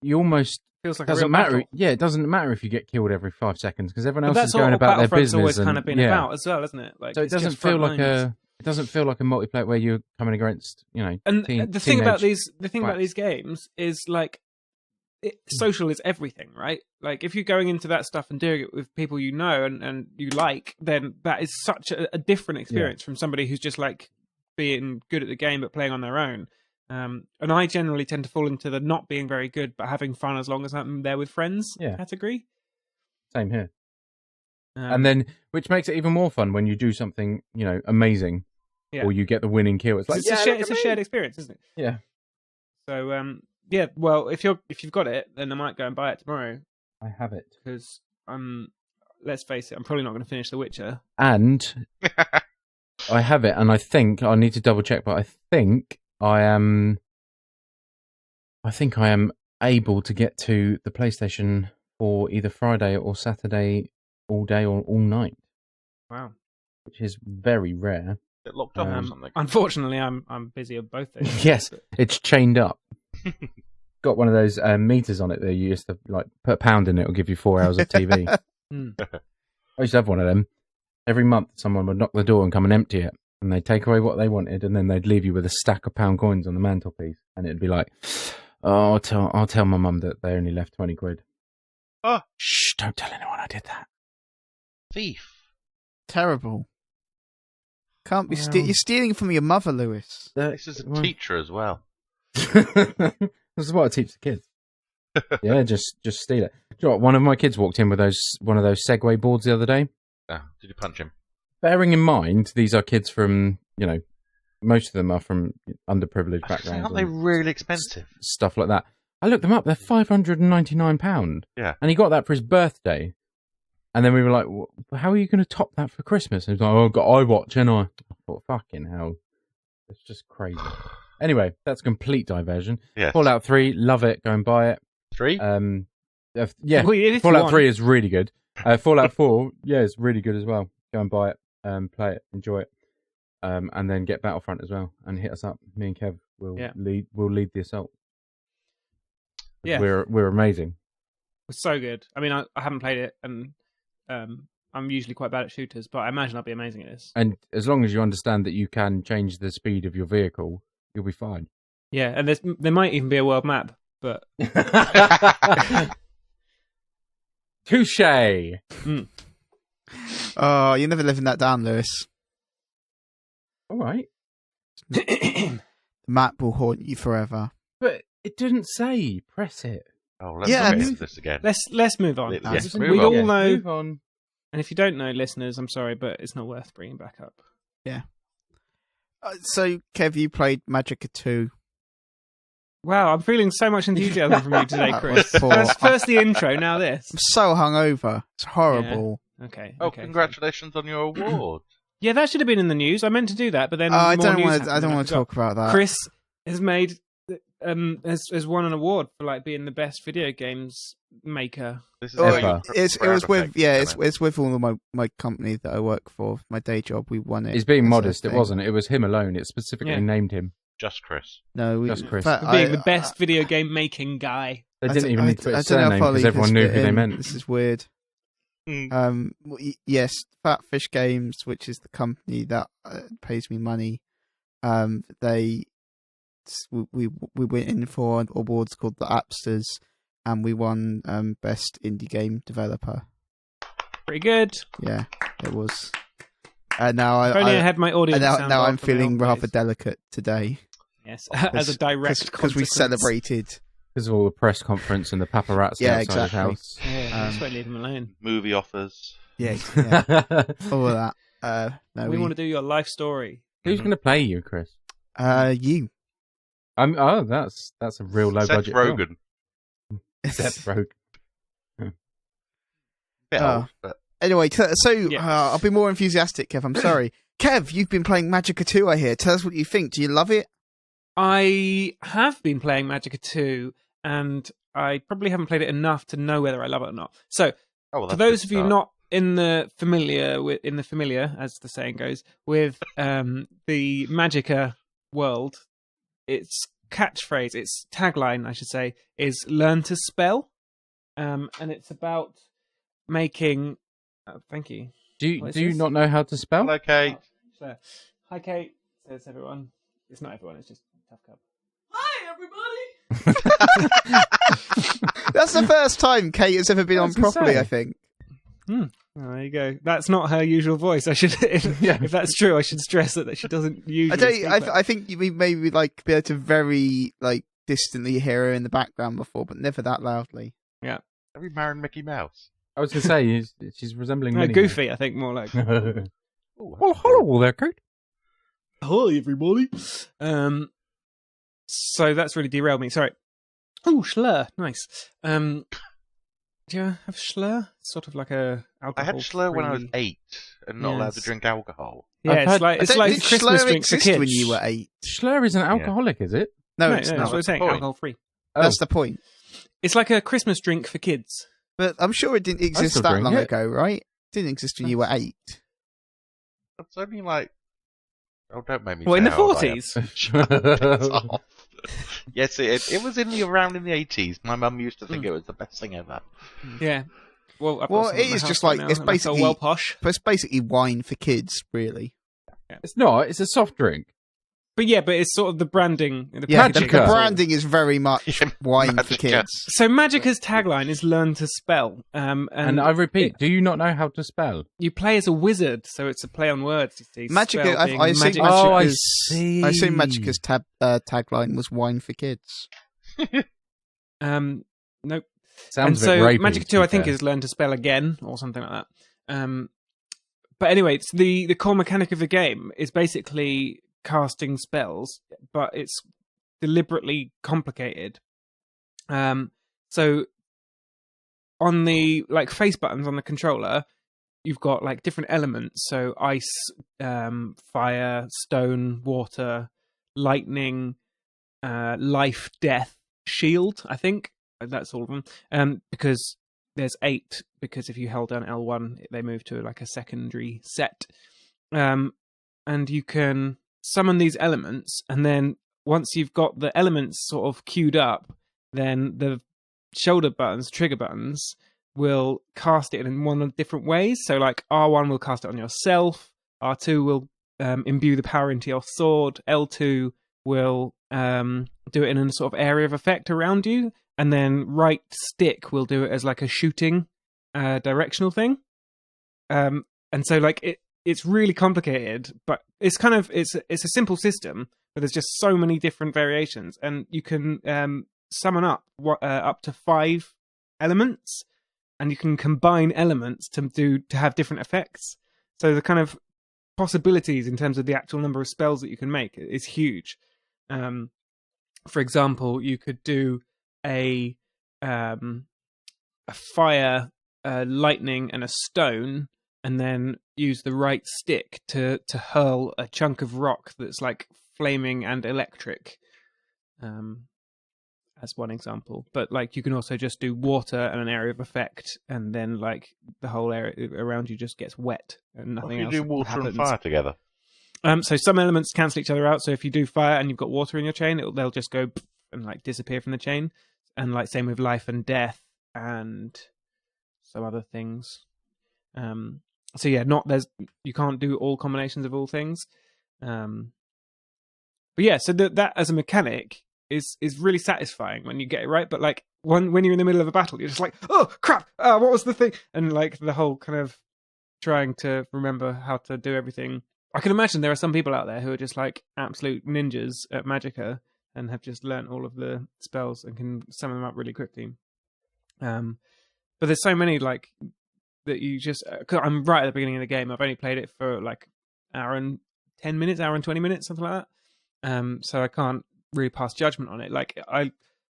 you almost feels like a doesn't real matter. battle. Yeah, it doesn't matter if you get killed every 5 seconds because everyone But else is that's what going about their Battlefront's business. always and, kind of been yeah. about as well, isn't it? Like, So it it's doesn't just feel front like lines. it doesn't feel like a multiplayer where you're coming against And the thing about teenage these games is like social is everything, right? Like if you're going into that stuff and doing it with people you know and you like, then that is such a different experience from somebody who's just like being good at the game but playing on their own. And I generally tend to fall into the not being very good but having fun as long as I'm there with friends category. Same here. And then, which makes it even more fun when you do something, amazing, or you get the winning kill. It's like it's a shared experience, isn't it? Yeah. So well, if you've got it, then I might go and buy it tomorrow I have it. because let's face it, I'm probably not going to finish The Witcher. And I have it, and I think I need to double check, but I think I think I am able to get to the PlayStation for either Friday or Saturday, all day or all night. Wow. Which is very rare. Get locked up or something. Unfortunately, I'm busy on both days. Yes, it's chained up. Got one of those meters on it that you used to like put a pound in it, it'll give you 4 hours of TV. I used to have one of them. Every month, someone would knock the door and come and empty it, and they'd take away what they wanted, and then they'd leave you with a stack of pound coins on the mantelpiece, and it'd be like, "Oh, I'll tell my mum that they only left 20 quid." Oh, shh! Don't tell anyone I did that. Thief. Terrible. Can't be you're stealing from your mother, Lewis. This is a teacher as well. This is what I teach the kids. Yeah, just steal it. Do you know what? One of my kids walked in with one of those Segway boards the other day. Oh, did you punch him? Bearing in mind, these are kids from, most of them are from underprivileged backgrounds. Aren't they really expensive? Stuff like that. I looked them up. They're £599. Yeah. And he got that for his birthday. And then we were like, how are you going to top that for Christmas? And he was like, I've got iWatch, and I thought, fucking hell. It's just crazy. Anyway, that's a complete diversion. Yes. Fallout 3, love it. Go and buy it. 3? Yeah, well, Fallout 3 is really good. Fallout 4, yeah, it's really good as well. Go and buy it, play it, enjoy it, and then get Battlefront as well. And hit us up. Me and Kev will lead the assault. Yeah, we're amazing. It's so good. I mean, I haven't played it, and I'm usually quite bad at shooters, but I imagine I'll be amazing at this. And as long as you understand that you can change the speed of your vehicle, you'll be fine. Yeah, and there might even be a world map, but touche. Oh, you're never living that down, Lewis. All right. The map will haunt you forever. But it didn't say press it. Oh, let's not get into this again. Let's move on. Yes, we all know. Move on. And if you don't know, listeners, I'm sorry, but it's not worth bringing back up. Yeah. So, Kev, you played Magicka 2. Wow, I'm feeling so much enthusiasm from you today, Chris. First the intro, now this. I'm so hungover. It's horrible. Yeah. Okay. Oh, congratulations on your award. Yeah, that should have been in the news. I meant to do that, but then I don't want to talk about that. Kris has made has won an award for like being the best video games maker. This is it's with all of my company that I work for, my day job. We won it. He's being modest. It wasn't. It was him alone. It specifically named him. Just Chris. No, just Chris. For being the best video game making guy. They didn't even need to put his surname because everyone knew who they meant. This is weird. Yes, Fatfish Games, which is the company that pays me money. We went in for awards called the Appsters, and we won best indie game developer. Pretty good. Yeah, it was. And now I had my audience. Now I'm feeling rather delicate today. Yes, as a direct because we celebrated. Because of all the press conference and the paparazzi outside his house. Yeah, just won't leave him alone. Movie offers. Yeah. All of that. We want to do your life story. Who's going to play you, Chris? You. That's a real low budget. Seth Rogen. Seth Rogen. Anyway, I'll be more enthusiastic, Kev. I'm sorry. Kev, you've been playing Magicka 2, I hear. Tell us what you think. Do you love it? I have been playing Magicka 2, and I probably haven't played it enough to know whether I love it or not. So, for those of you not in the familiar, as the saying goes, with the Magicka world, its catchphrase, its tagline, I should say, is "Learn to spell," and it's about making. Thank you. Do you not know how to spell? Hello, Kate. Oh, hi, Kate. Says everyone. It's not everyone. It's just Tuffcub. Hi, everybody. That's the first time Kate has ever been on properly, I think. Oh, there you go. That's not her usual voice. I should, if that's true, I should stress that she doesn't usually. I think we maybe be able to very distantly hear her in the background before, but never that loudly. Yeah. Have you married Mickey Mouse? I was going to say she's resembling Minnie Goofy. Mouse. I think more like. Well, hello there, Kate. Hi, everybody. So that's really derailed me. Sorry. Oh, Schlur. Nice. Do you have Schlur? It's sort of like a alcohol. I had Schlur when I was 8 and not allowed to drink alcohol. Yeah, I've it's like did Christmas Slur drink for exist kids. when you were 8? Schlur isn't alcoholic, is it? No, No, it's that's not. what I'm saying. point. Alcohol free. That's the point. It's like a Christmas drink for kids. But I'm sure it didn't exist still that drink long it. ago, right? It didn't exist when you were 8. It's only like. Oh, don't make me. Well, in say the how old I am. 40s. Shut it off. Yes, it was around in the 80s. My mum used to think it was the best thing ever. Yeah. Well, I've got Well, some it at my is house just right like- now, it's and I feel basically- well posh. But it's basically wine for kids, really. It's not. It's a soft drink. But it's sort of the branding. The Yeah, packaging. the Magicka. branding is very much Yeah, wine for Magicka. kids. So Magicka's tagline is "Learn to spell," and And I repeat, do you not know how to spell? you play as a wizard, so it's a play on words. You see, Magicka, spell being I assume magic. Oh, I Magicka's- see. I assume Magicka's tagline was wine for kids. Nope. Sounds And a bit so rapey, Magicka to 2, be I think, fair. is learn to spell again or something like that. But anyway, it's the core mechanic of the game is basically casting spells, but it's deliberately complicated. So on the face buttons on the controller, you've got like different elements. So ice, fire, stone, water, lightning, life, death, shield. I think that's all of them. Because there's 8. Because if you held down L1, they move to like a secondary set. And you can summon these elements, and then once you've got the elements sort of queued up, then the shoulder buttons, trigger buttons, will cast it in one of different ways. So like R1 will cast it on yourself, R2 will imbue the power into your sword, L2 will do it in a sort of area of effect around you, and then right stick will do it as like a shooting directional thing. And so like it's really complicated, but it's a simple system, but there's just so many different variations, and you can summon up to 5 elements, and you can combine elements to have different effects. So the kind of possibilities in terms of the actual number of spells that you can make is huge. For example, you could do a fire, lightning, and a stone, and then use the right stick to hurl a chunk of rock that's like flaming and electric, as one example. But like you can also just do water and an area of effect, and then like the whole area around you just gets wet and What nothing if else you do water happens. and fire together? So some elements cancel each other out. So if you do fire and you've got water in your chain, they'll just go and like disappear from the chain. And like same with life and death and some other things. So yeah, you can't do all combinations of all things. But yeah, so that as a mechanic is really satisfying when you get it right. But like when you're in the middle of a battle, you're just like, oh crap, what was the thing? And like the whole kind of trying to remember how to do everything. I can imagine there are some people out there who are just like absolute ninjas at Magicka and have just learnt all of the spells and can summon them up really quickly. But there's so many like that you just. 'Cause I'm right at the beginning of the game. I've only played it for like hour and 10 minutes, hour and 20 minutes, something like that. So I can't really pass judgment on it. Like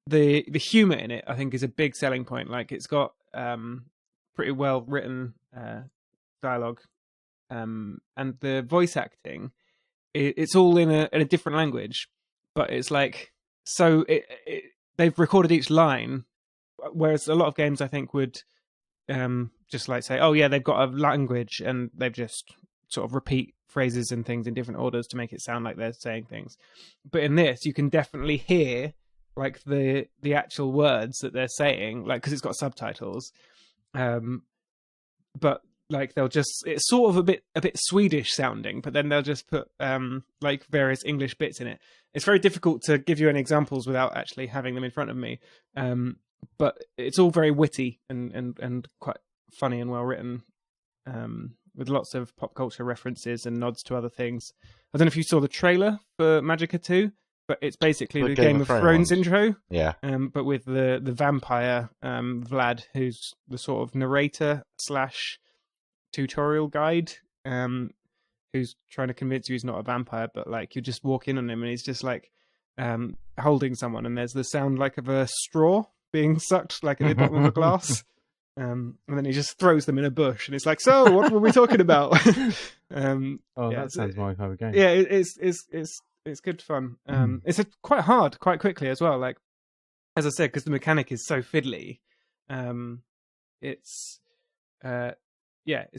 the humor in it, I think, is a big selling point. Like it's got pretty well written dialogue, and the voice acting, it's all in a different language, but it's like so they've recorded each line, whereas a lot of games I think would just like say, oh yeah, they've got a language and they've just sort of repeat phrases and things in different orders to make it sound like they're saying things. But in this, you can definitely hear like the actual words that they're saying, like because it's got subtitles. But like it's sort of a bit Swedish sounding, but then they'll just put like various English bits in it. It's very difficult to give you any examples without actually having them in front of me. But it's all very witty and quite funny and well written, with lots of pop culture references and nods to other things. I don't know if you saw the trailer for Magicka 2, but it's basically the Game of Thrones intro. Yeah. But with the vampire Vlad, who's the sort of narrator / tutorial guide, who's trying to convince you he's not a vampire, but like you just walk in on him and he's just like holding someone, and there's the sound like of a straw being sucked like at the bottom of a glass. And then he just throws them in a bush, and it's like, so what were we talking about? That sounds my kind of game. Yeah, it's good fun. It's quite hard, quite quickly as well. Like as I said, because the mechanic is so fiddly, it's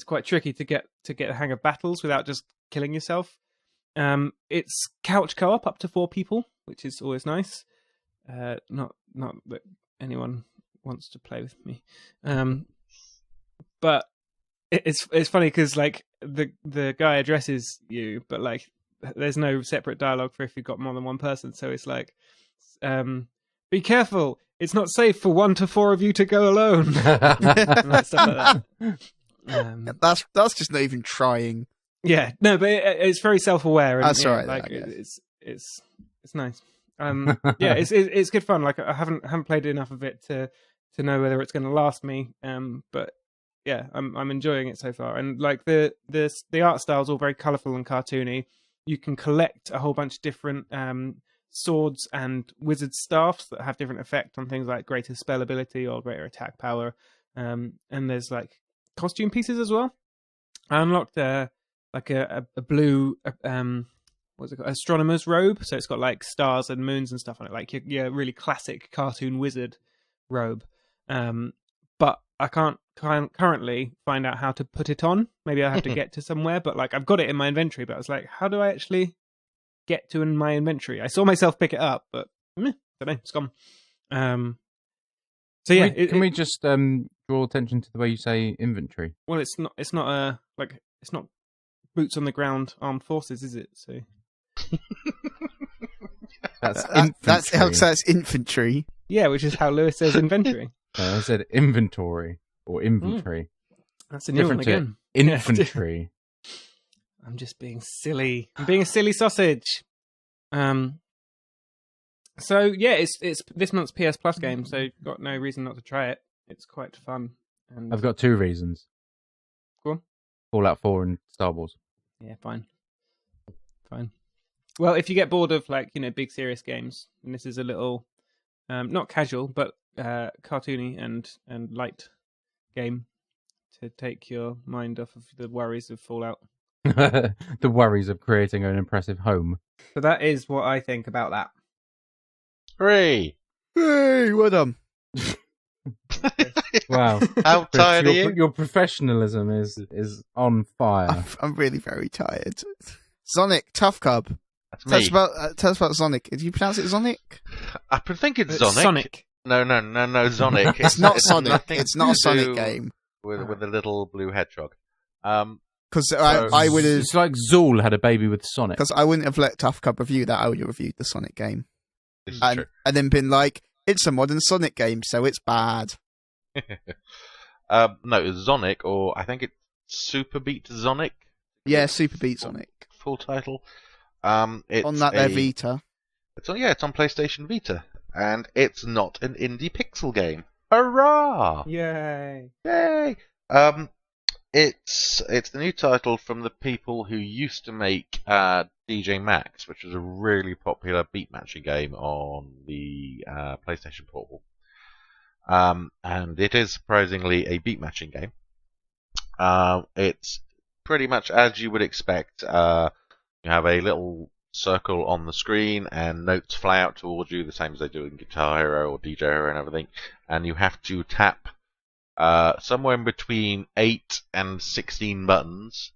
quite tricky to get the hang of battles without just killing yourself. It's couch co-op up to 4 people, which is always nice. Not that anyone wants to play with me, but it's funny because like the guy addresses you, but like there's no separate dialogue for if you've got more than one person. So it's like, be careful, it's not safe for 1 to 4 of you to go alone. Like stuff like that. That's just not even trying. Yeah, no, but it's very self-aware. And, That's right. Like it's nice. Yeah, it's good fun. Like I haven't played enough of it to know whether it's going to last me. But yeah, I'm enjoying it so far. And like the art style is all very colourful and cartoony. You can collect a whole bunch of different swords and wizard staffs that have different effect on things like greater spell ability or greater attack power. And there's like costume pieces as well. I unlocked like a blue what's it called? Astronomer's robe. So it's got like stars and moons and stuff on it, like your really classic cartoon wizard robe. But I can't currently find out how to put it on. Maybe I have to get to somewhere, but like I've got it in my inventory, but I was like, how do I actually get to in my inventory? I saw myself pick it up, but don't know, it's gone. So yeah, can we just draw attention to the way you say inventory? Well, it's not boots on the ground armed forces, is it? So that's infantry. Yeah, which is how Lewis says inventory. I said inventory or inventory. That's a new one again. Infantry. I'm just being silly. I'm being a silly sausage. So yeah, it's this month's PS Plus game, so got no reason not to try it. It's quite fun. And I've got 2 reasons. Go on. Fallout 4 and Star Wars. Yeah, fine. Well, if you get bored of like big serious games, and this is a little not casual but cartoony and light game to take your mind off of the worries of Fallout. The worries of creating an impressive home. So that is what I think about that. Hooray! Hey, well done. Wow. How tired are you? Your professionalism is on fire. I'm really very tired. Xonic, Tuffcub. That's me. Tell us about Xonic. Did you pronounce it Xonic? I think it's Xonic. Sonic. No, Xonic. It's not Sonic. It's not a Sonic game. With the little blue hedgehog. Because I would have. It's like Zool had a baby with Sonic. Because I wouldn't have let Tuffcub review that. I would have reviewed the Sonic game. This is true. And then been like, it's a modern Sonic game, so it's bad. No, it's Xonic, or I think it's Superbeat Xonic. Yeah, Superbeat Xonic. Full title. It's on their Vita. It's on PlayStation Vita, and it's not an indie pixel game. Hurrah! Yay! It's the new title from the people who used to make DJ Max, which was a really popular beat matching game on the PlayStation Portable. And it is surprisingly a beat matching game. It's pretty much as you would expect. You have a little circle on the screen, and notes fly out towards you, the same as they do in Guitar Hero or DJ Hero and everything. And you have to tap somewhere in between 8 and 16 buttons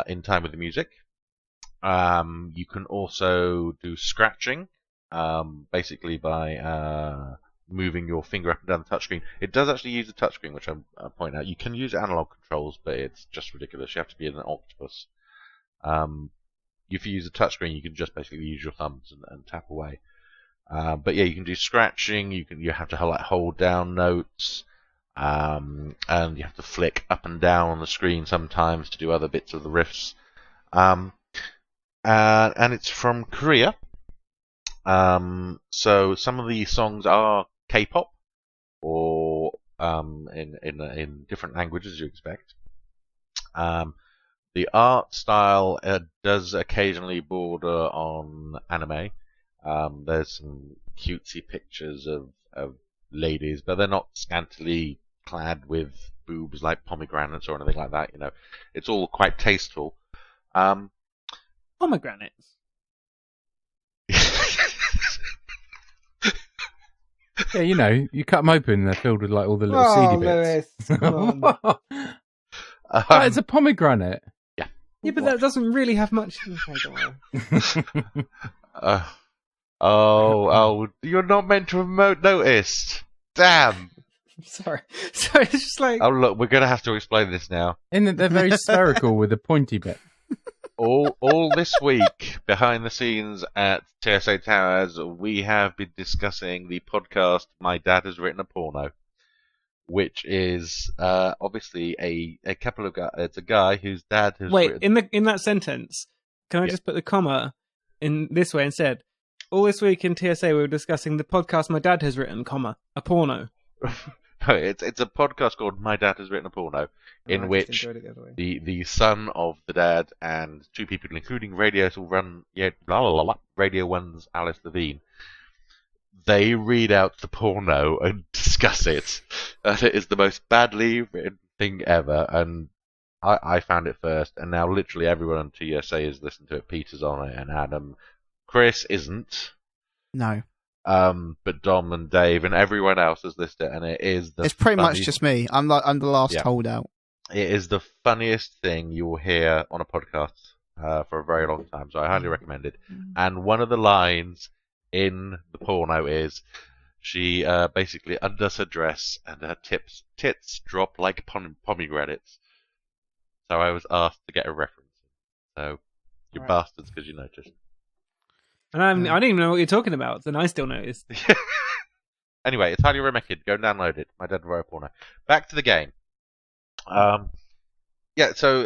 in time with the music. You can also do scratching, basically by moving your finger up and down the touchscreen. It does actually use the touchscreen, which I'll point out. You can use analog controls, but it's just ridiculous. You have to be in an octopus. If you use a touchscreen, you can just basically use your thumbs and tap away. But yeah, you can do scratching. You have to hold down notes, and you have to flick up and down on the screen sometimes to do other bits of the riffs. And it's from Korea. So some of the songs are K-pop, or in different languages you expect. The art style does occasionally border on anime. There's some cutesy pictures of ladies, but they're not scantily clad with boobs like pomegranates or anything like that. You know, it's all quite tasteful. Pomegranates. Yeah, you know, you cut them open and they're filled with like all the little seedy bits. Lewis, come on. Oh, it's a pomegranate. Yeah, but that doesn't really have much. You're not meant to have noticed. Damn. Sorry. So it's just like. Oh, look, we're going to have to explain this now. In that they're very spherical with the pointy bit. All this week, behind the scenes at TSA Towers, we have been discussing the podcast My Dad Has Written a Porno, which is obviously a couple of guys. It's a guy whose dad has written... in that sentence, can I just put the comma in this way instead? All this week in TSA, we were discussing the podcast My Dad Has Written, comma, a porno. It's a podcast called My Dad Has Written a Porno, in which the son of the dad and two people, including Radio 1's Alice Levine, they read out the porno and discuss it. And it is the most badly written thing ever. And I found it first, and now literally everyone on TSA is listening to it. Peter's on it, and Adam. Kris isn't. No. But Dom and Dave and everyone else has listed it, and it is the. It's pretty much just me. I'm the last holdout. It is the funniest thing you will hear on a podcast for a very long time, so I highly recommend it. And one of the lines in the porno is she basically undoes her dress and her tits drop like pomegranates. So I was asked to get a reference. So you bastards, because you noticed. And I didn't even know what you're talking about, and I still noticed. Anyway, it's highly recommended. Go and download it. My Dad Wrote a Porno. Back to the game. So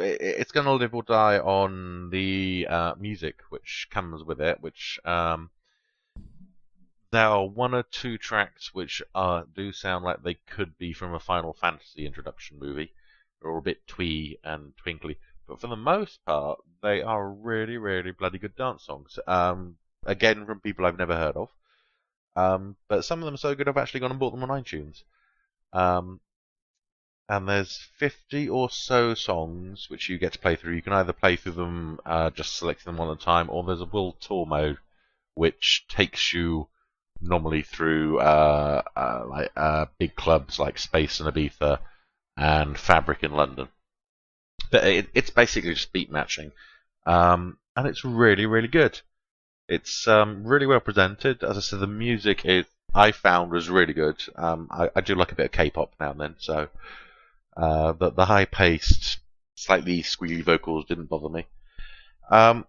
it's going to live or die on the music which comes with it, which there are one or two tracks which do sound like they could be from a Final Fantasy introduction movie, or a bit twee and twinkly. But for the most part, they are really, really bloody good dance songs. Again, from people I've never heard of. But some of them are so good I've actually gone and bought them on iTunes. And there's 50 or so songs which you get to play through. You can either play through them just selecting them one at a time, or there's a World Tour mode which takes you normally through big clubs like Space in Ibiza and Fabric in London. But it's basically just beat matching. And it's really, really good. It's really well presented. As I said, the music I found was really good. I do like a bit of K-pop now and then, so the high-paced, slightly squealy vocals didn't bother me. And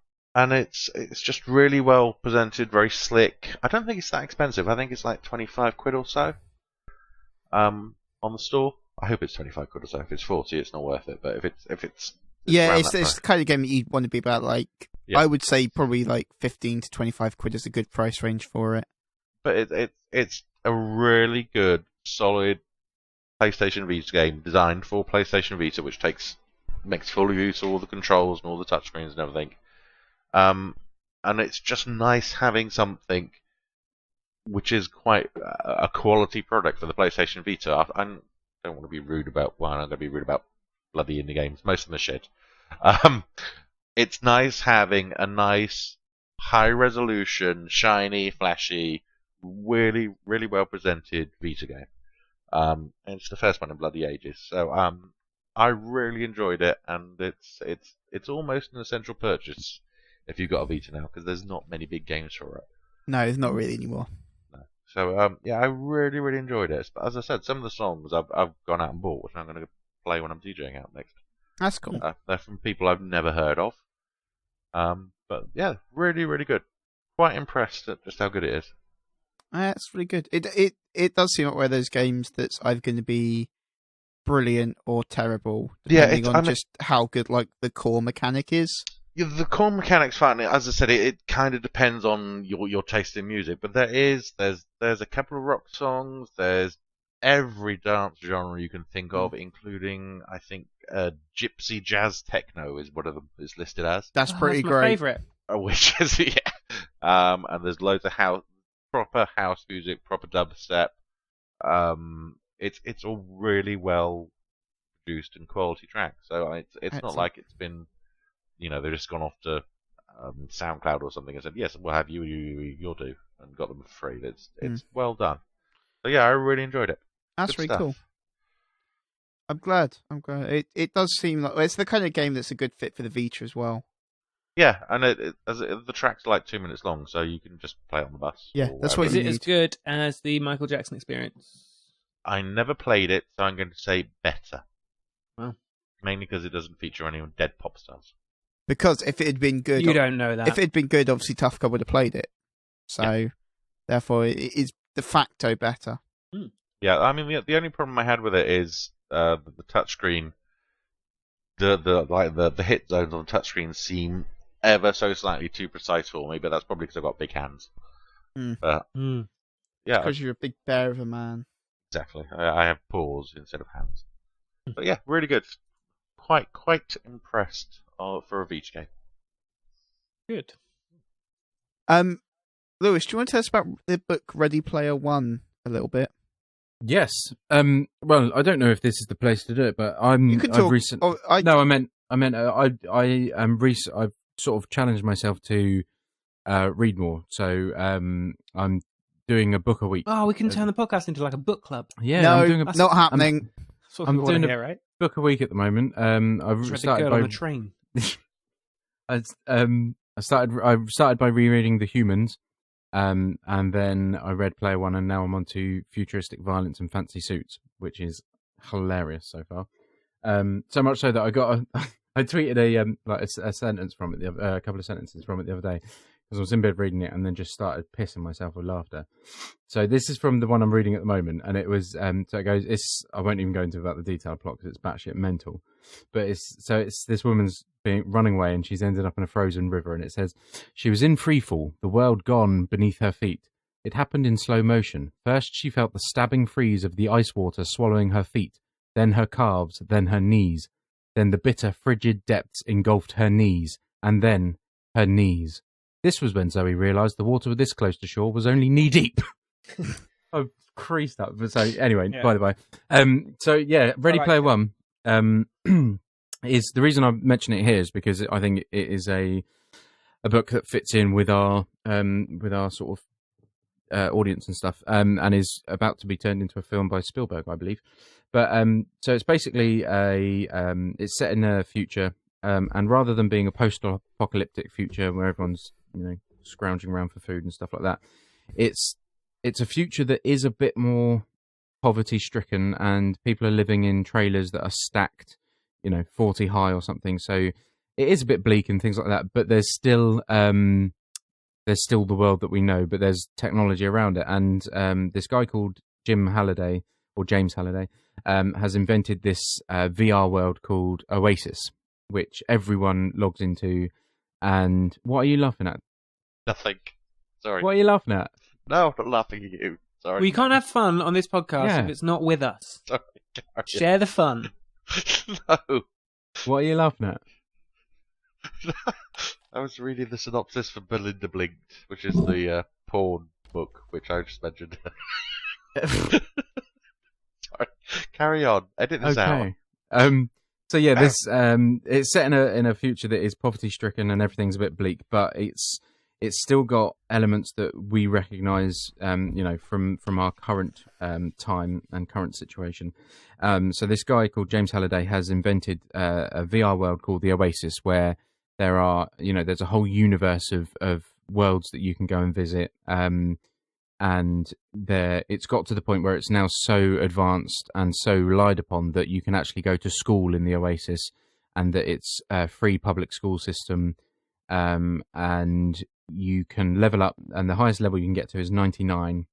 it's just really well presented, very slick. I don't think it's that expensive. I think it's like 25 quid or so on the store. I hope it's 25 quid or so. If it's 40, it's not worth it. But if it's it's the kind of game that you want to be about. Like I would say probably like 15 to 25 quid is a good price range for it. But it's a really good, solid PlayStation Vita game designed for PlayStation Vita, which makes full use of all the controls and all the touchscreens and everything. And it's just nice having something which is quite a quality product for the PlayStation Vita. I don't want to be rude about one. I'm going to be rude about bloody indie games. Most of them are shit. It's nice having a nice, high-resolution, shiny, flashy, really, really well-presented Vita game. And it's the first one in bloody ages. So I really enjoyed it, and it's almost an essential purchase if you've got a Vita now, because there's not many big games for it. No, there's not really anymore. No. So I really, really enjoyed it. But as I said, some of the songs I've gone out and bought, which I'm going to play when I'm DJing out next. That's cool. They're from people I've never heard of. But yeah, really, really good. Quite impressed at just how good it is. That's really good. It does seem like one of those games that's either going to be brilliant or terrible, depending on just how good like the core mechanic is. Yeah, the core mechanic's fine. As I said, it kind of depends on your taste in music. But there's a couple of rock songs. There's every dance genre you can think of, including I think gypsy jazz techno is one of them is listed as. That's pretty great. My favorite. Which is and there's loads of proper house music, proper dubstep. it's all really well produced and quality tracks. So it's Excellent. not like it's been, they've just gone off to SoundCloud or something and said, yes, we'll have you'll do, and got them for free. It's well done. So yeah, I really enjoyed it. That's Good really stuff. cool. I'm glad. It does seem like it's the kind of game that's a good fit for the Vita as well. Yeah, and the tracks are like 2 minutes long, so you can just play it on the bus. Yeah, that's what Is you it as need. good as the Michael Jackson Experience? I never played it, so I'm going to say better. Wow. Mainly because it doesn't feature any dead pop stars. Because if it had been good, You don't know that. If it had been good, obviously Tuffcub would have played it. So, therefore, it is de facto better. Yeah, I mean the only problem I had with it is the touchscreen. The hit zones on the touchscreen seem ever so slightly too precise for me, but that's probably because I've got big hands. But yeah, Because you're a big bear of a man. exactly. I have paws instead of hands. But yeah, really good. Quite impressed for a Vita game. Good. Lewis, do you want to tell us about the book Ready Player One a little bit? Yes. Well, I don't know if this is the place to do it, but You can talk. I've sort of challenged myself to read more. So I'm doing a book a week. Oh, we can turn the podcast into like a book club. Yeah, no, I'm doing not happening. That's what I'm we want to doing hear, right? book a week at the moment. I've Just started girl by on a train. I started by rereading The Humans, and then I read Player One, and now I'm on to Futuristic Violence and Fancy Suits, which is hilarious so far. So much so that I tweeted a sentence from it, a couple of sentences from it the other day, because I was in bed reading it and then just started pissing myself with laughter. So this is from the one I'm reading at the moment, and it was so it goes. I won't even go into about the detailed plot because it's batshit mental, but it's this woman's running away and she's ended up in a frozen river, and it says she was in freefall, the world gone beneath her feet. It happened in slow motion. First she felt the stabbing freeze of the ice water swallowing her feet, then her calves, then her knees. Then the bitter, frigid depths engulfed her knees, and then her knees. This was when Zoe realised the water this close to shore was only knee-deep. I've creased up. So anyway, by the way. So yeah, Ready Player One is the reason I mention it here is because I think it is a book that fits in with our sort of audience and stuff, and is about to be turned into a film by Spielberg, I believe. But so it's basically it's set in a future, and rather than being a post-apocalyptic future where everyone's scrounging around for food and stuff like that, it's a future that is a bit more poverty-stricken, and people are living in trailers that are stacked, 40 high or something. So it is a bit bleak and things like that. But there's still the world that we know, but there's technology around it. And this guy called James Halliday has invented this VR world called Oasis, which everyone logs into. And what are you laughing at? Nothing. Sorry. What are you laughing at? No, I'm not laughing at you. Sorry. We can't have fun on this podcast if it's not with us. Sorry. Share the fun. No. What are you laughing at? I was reading the synopsis for Belinda Blinked, which is the porn book, which I just mentioned. Sorry. Carry on. Edit this out. So yeah, this it's set in a future that is poverty stricken and everything's a bit bleak, but it's still got elements that we recognise, from our current time and current situation. So this guy called James Halliday has invented a VR world called the Oasis, where there are, there's a whole universe of worlds that you can go and visit. And it's got to the point where it's now so advanced and so relied upon that you can actually go to school in the Oasis, and that it's a free public school system, and you can level up, and the highest level you can get to is 99,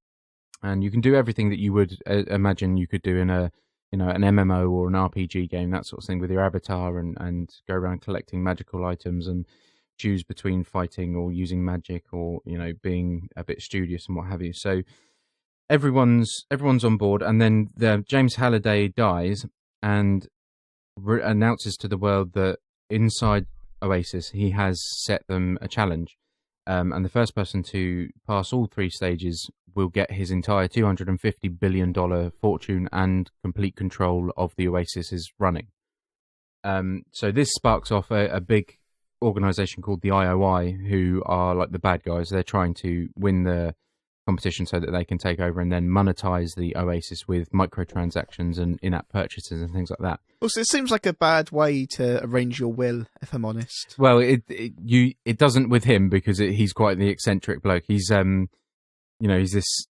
and you can do everything that you would imagine you could do in an MMO or an RPG game, that sort of thing, with your avatar, and go around collecting magical items and choose between fighting or using magic, or being a bit studious and what have you. So everyone's on board, and then James Halliday dies and announces to the world that inside Oasis he has set them a challenge, and the first person to pass all 3 stages will get his entire $250 billion fortune and complete control of the Oasis's running. So this sparks off a big organization called the IOI, who are like the bad guys. They're trying to win the competition so that they can take over and then monetize the Oasis with microtransactions and in-app purchases and things like that. Also, it seems like a bad way to arrange your will, if I'm honest. Well, it doesn't with him because he's quite the eccentric bloke. He's he's this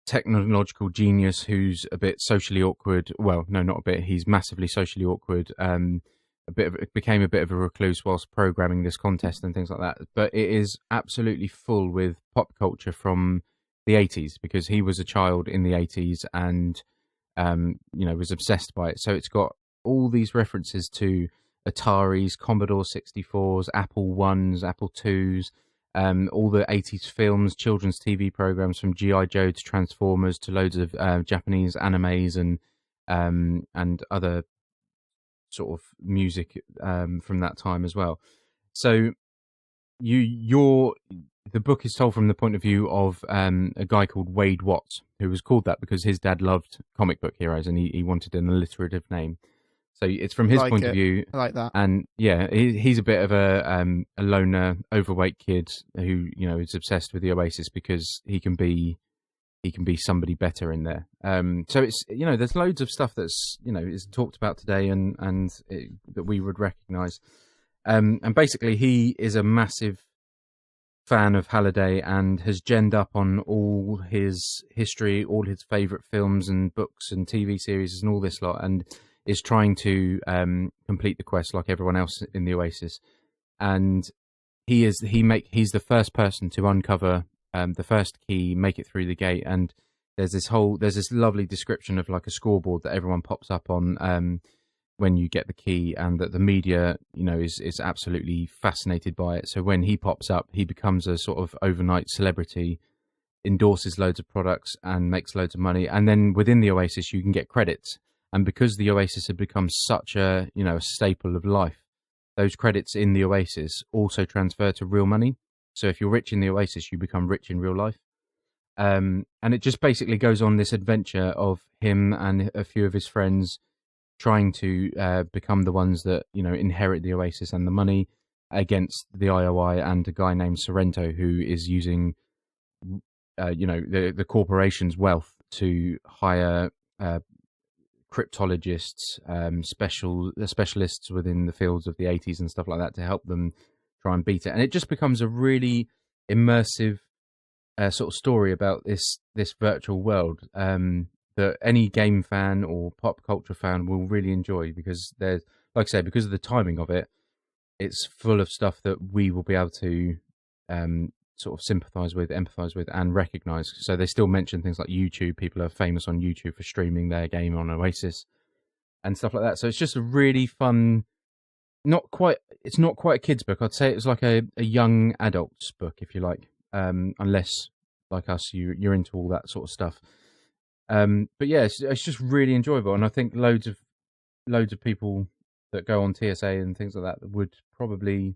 technological genius who's a bit socially awkward. Well, no, not a bit. He's massively socially awkward. Became a bit of a recluse whilst programming this contest and things like that. But it is absolutely full with pop culture from the 80s because he was a child in the 80s and was obsessed by it. So it's got all these references to Ataris, Commodore 64s, Apple Ones, Apple Twos, all the 80s films, children's TV programs from G.I. Joe to Transformers to loads of Japanese animes and other sort of music from that time as well. So the book is told from the point of view of a guy called Wade Watts, who was called that because his dad loved comic book heroes and he wanted an alliterative name. So it's from his point of view. I like that. And yeah, he's a bit of a loner, overweight kid who is obsessed with the Oasis because he can be somebody better in there. So it's there's loads of stuff that's is talked about today and that we would recognise. And basically, he is a massive fan of Halliday and has genned up on all his history, all his favourite films and books and TV series and all this lot, and is trying to complete the quest like everyone else in the Oasis. And he's the first person to uncover the first key, make it through the gate, and there's this lovely description of like a scoreboard that everyone pops up on when you get the key, and that the media is absolutely fascinated by it. So when he pops up, he becomes a sort of overnight celebrity, endorses loads of products and makes loads of money. And then within the Oasis you can get credits, and because the Oasis had become such a a staple of life, those credits in the Oasis also transfer to real money. So if you're rich in the Oasis, you become rich in real life. And it just basically goes on this adventure of him and a few of his friends trying to become the ones that, inherit the Oasis and the money against the IOI and a guy named Sorrento who is using, the corporation's wealth to hire cryptologists, specialists within the fields of the 80s and stuff like that to help them try and beat it. And it just becomes a really immersive sort of story about this virtual world that any game fan or pop culture fan will really enjoy, because there's, like I say, because of the timing of it, it's full of stuff that we will be able to sort of sympathise with, empathise with and recognise. So they still mention things like YouTube. People are famous on YouTube for streaming their game on Oasis and stuff like that. So it's just a really fun, it's not quite a kid's book. I'd say it's like a young adult's book, if you like, unless, like us, you're into all that sort of stuff. But yeah, it's just really enjoyable, and I think loads of people that go on TSA and things like that would probably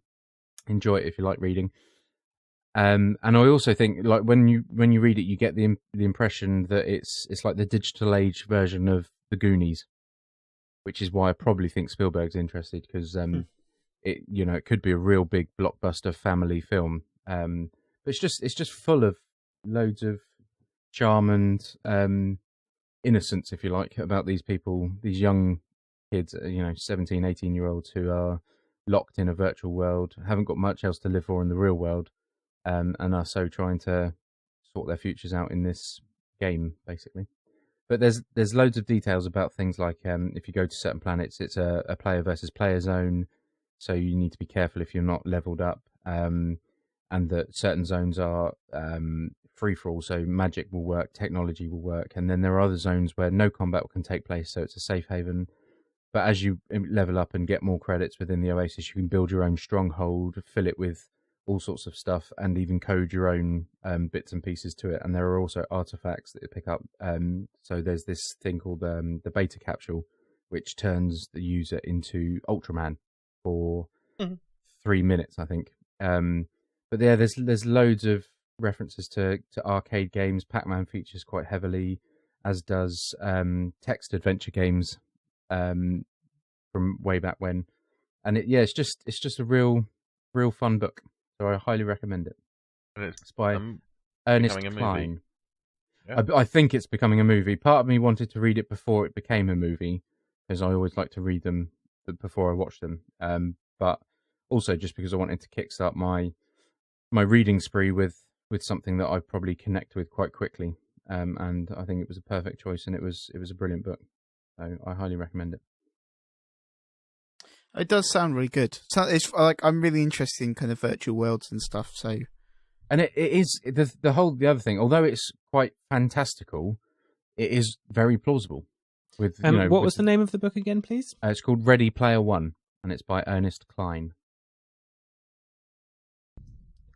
enjoy it if you like reading. And I also think, like, when you read it, you get the impression that it's like the digital age version of The Goonies, which is why I probably think Spielberg's interested, because it could be a real big blockbuster family film. But it's just full of loads of charm and innocence, if you like, about these people, these young kids, 17, 18-year-olds who are locked in a virtual world, haven't got much else to live for in the real world, and are so trying to sort their futures out in this game, basically. But there's loads of details about things like if you go to certain planets, it's a player versus player zone, so you need to be careful if you're not leveled up, and that certain zones are free-for-all, so magic will work, technology will work, and then there are other zones where no combat can take place, so it's a safe haven. But as you level up and get more credits within the Oasis, you can build your own stronghold, fill it with all sorts of stuff, and even code your own bits and pieces to it. And there are also artifacts that you pick up. So there's this thing called the beta capsule, which turns the user into Ultraman for 3 minutes, I think. But yeah, there's loads of references to arcade games. Pac-Man features quite heavily, as does text adventure games from way back when. And it's just a real fun book. So I highly recommend it. And It's by Ernest becoming a Cline. movie. Yeah. I think it's becoming a movie. Part of me wanted to read it before it became a movie, because I always like to read them before I watch them. But also just because I wanted to kickstart my reading spree with something that I probably connect with quite quickly. And I think it was a perfect choice, and it was a brilliant book. So I highly recommend it. It does sound really good. So it's like I'm really interested in kind of virtual worlds and stuff. So, and it is the other thing. Although it's quite fantastical, it is very plausible. With what was the name of the book again, please? It's called Ready Player One, and it's by Ernest Cline.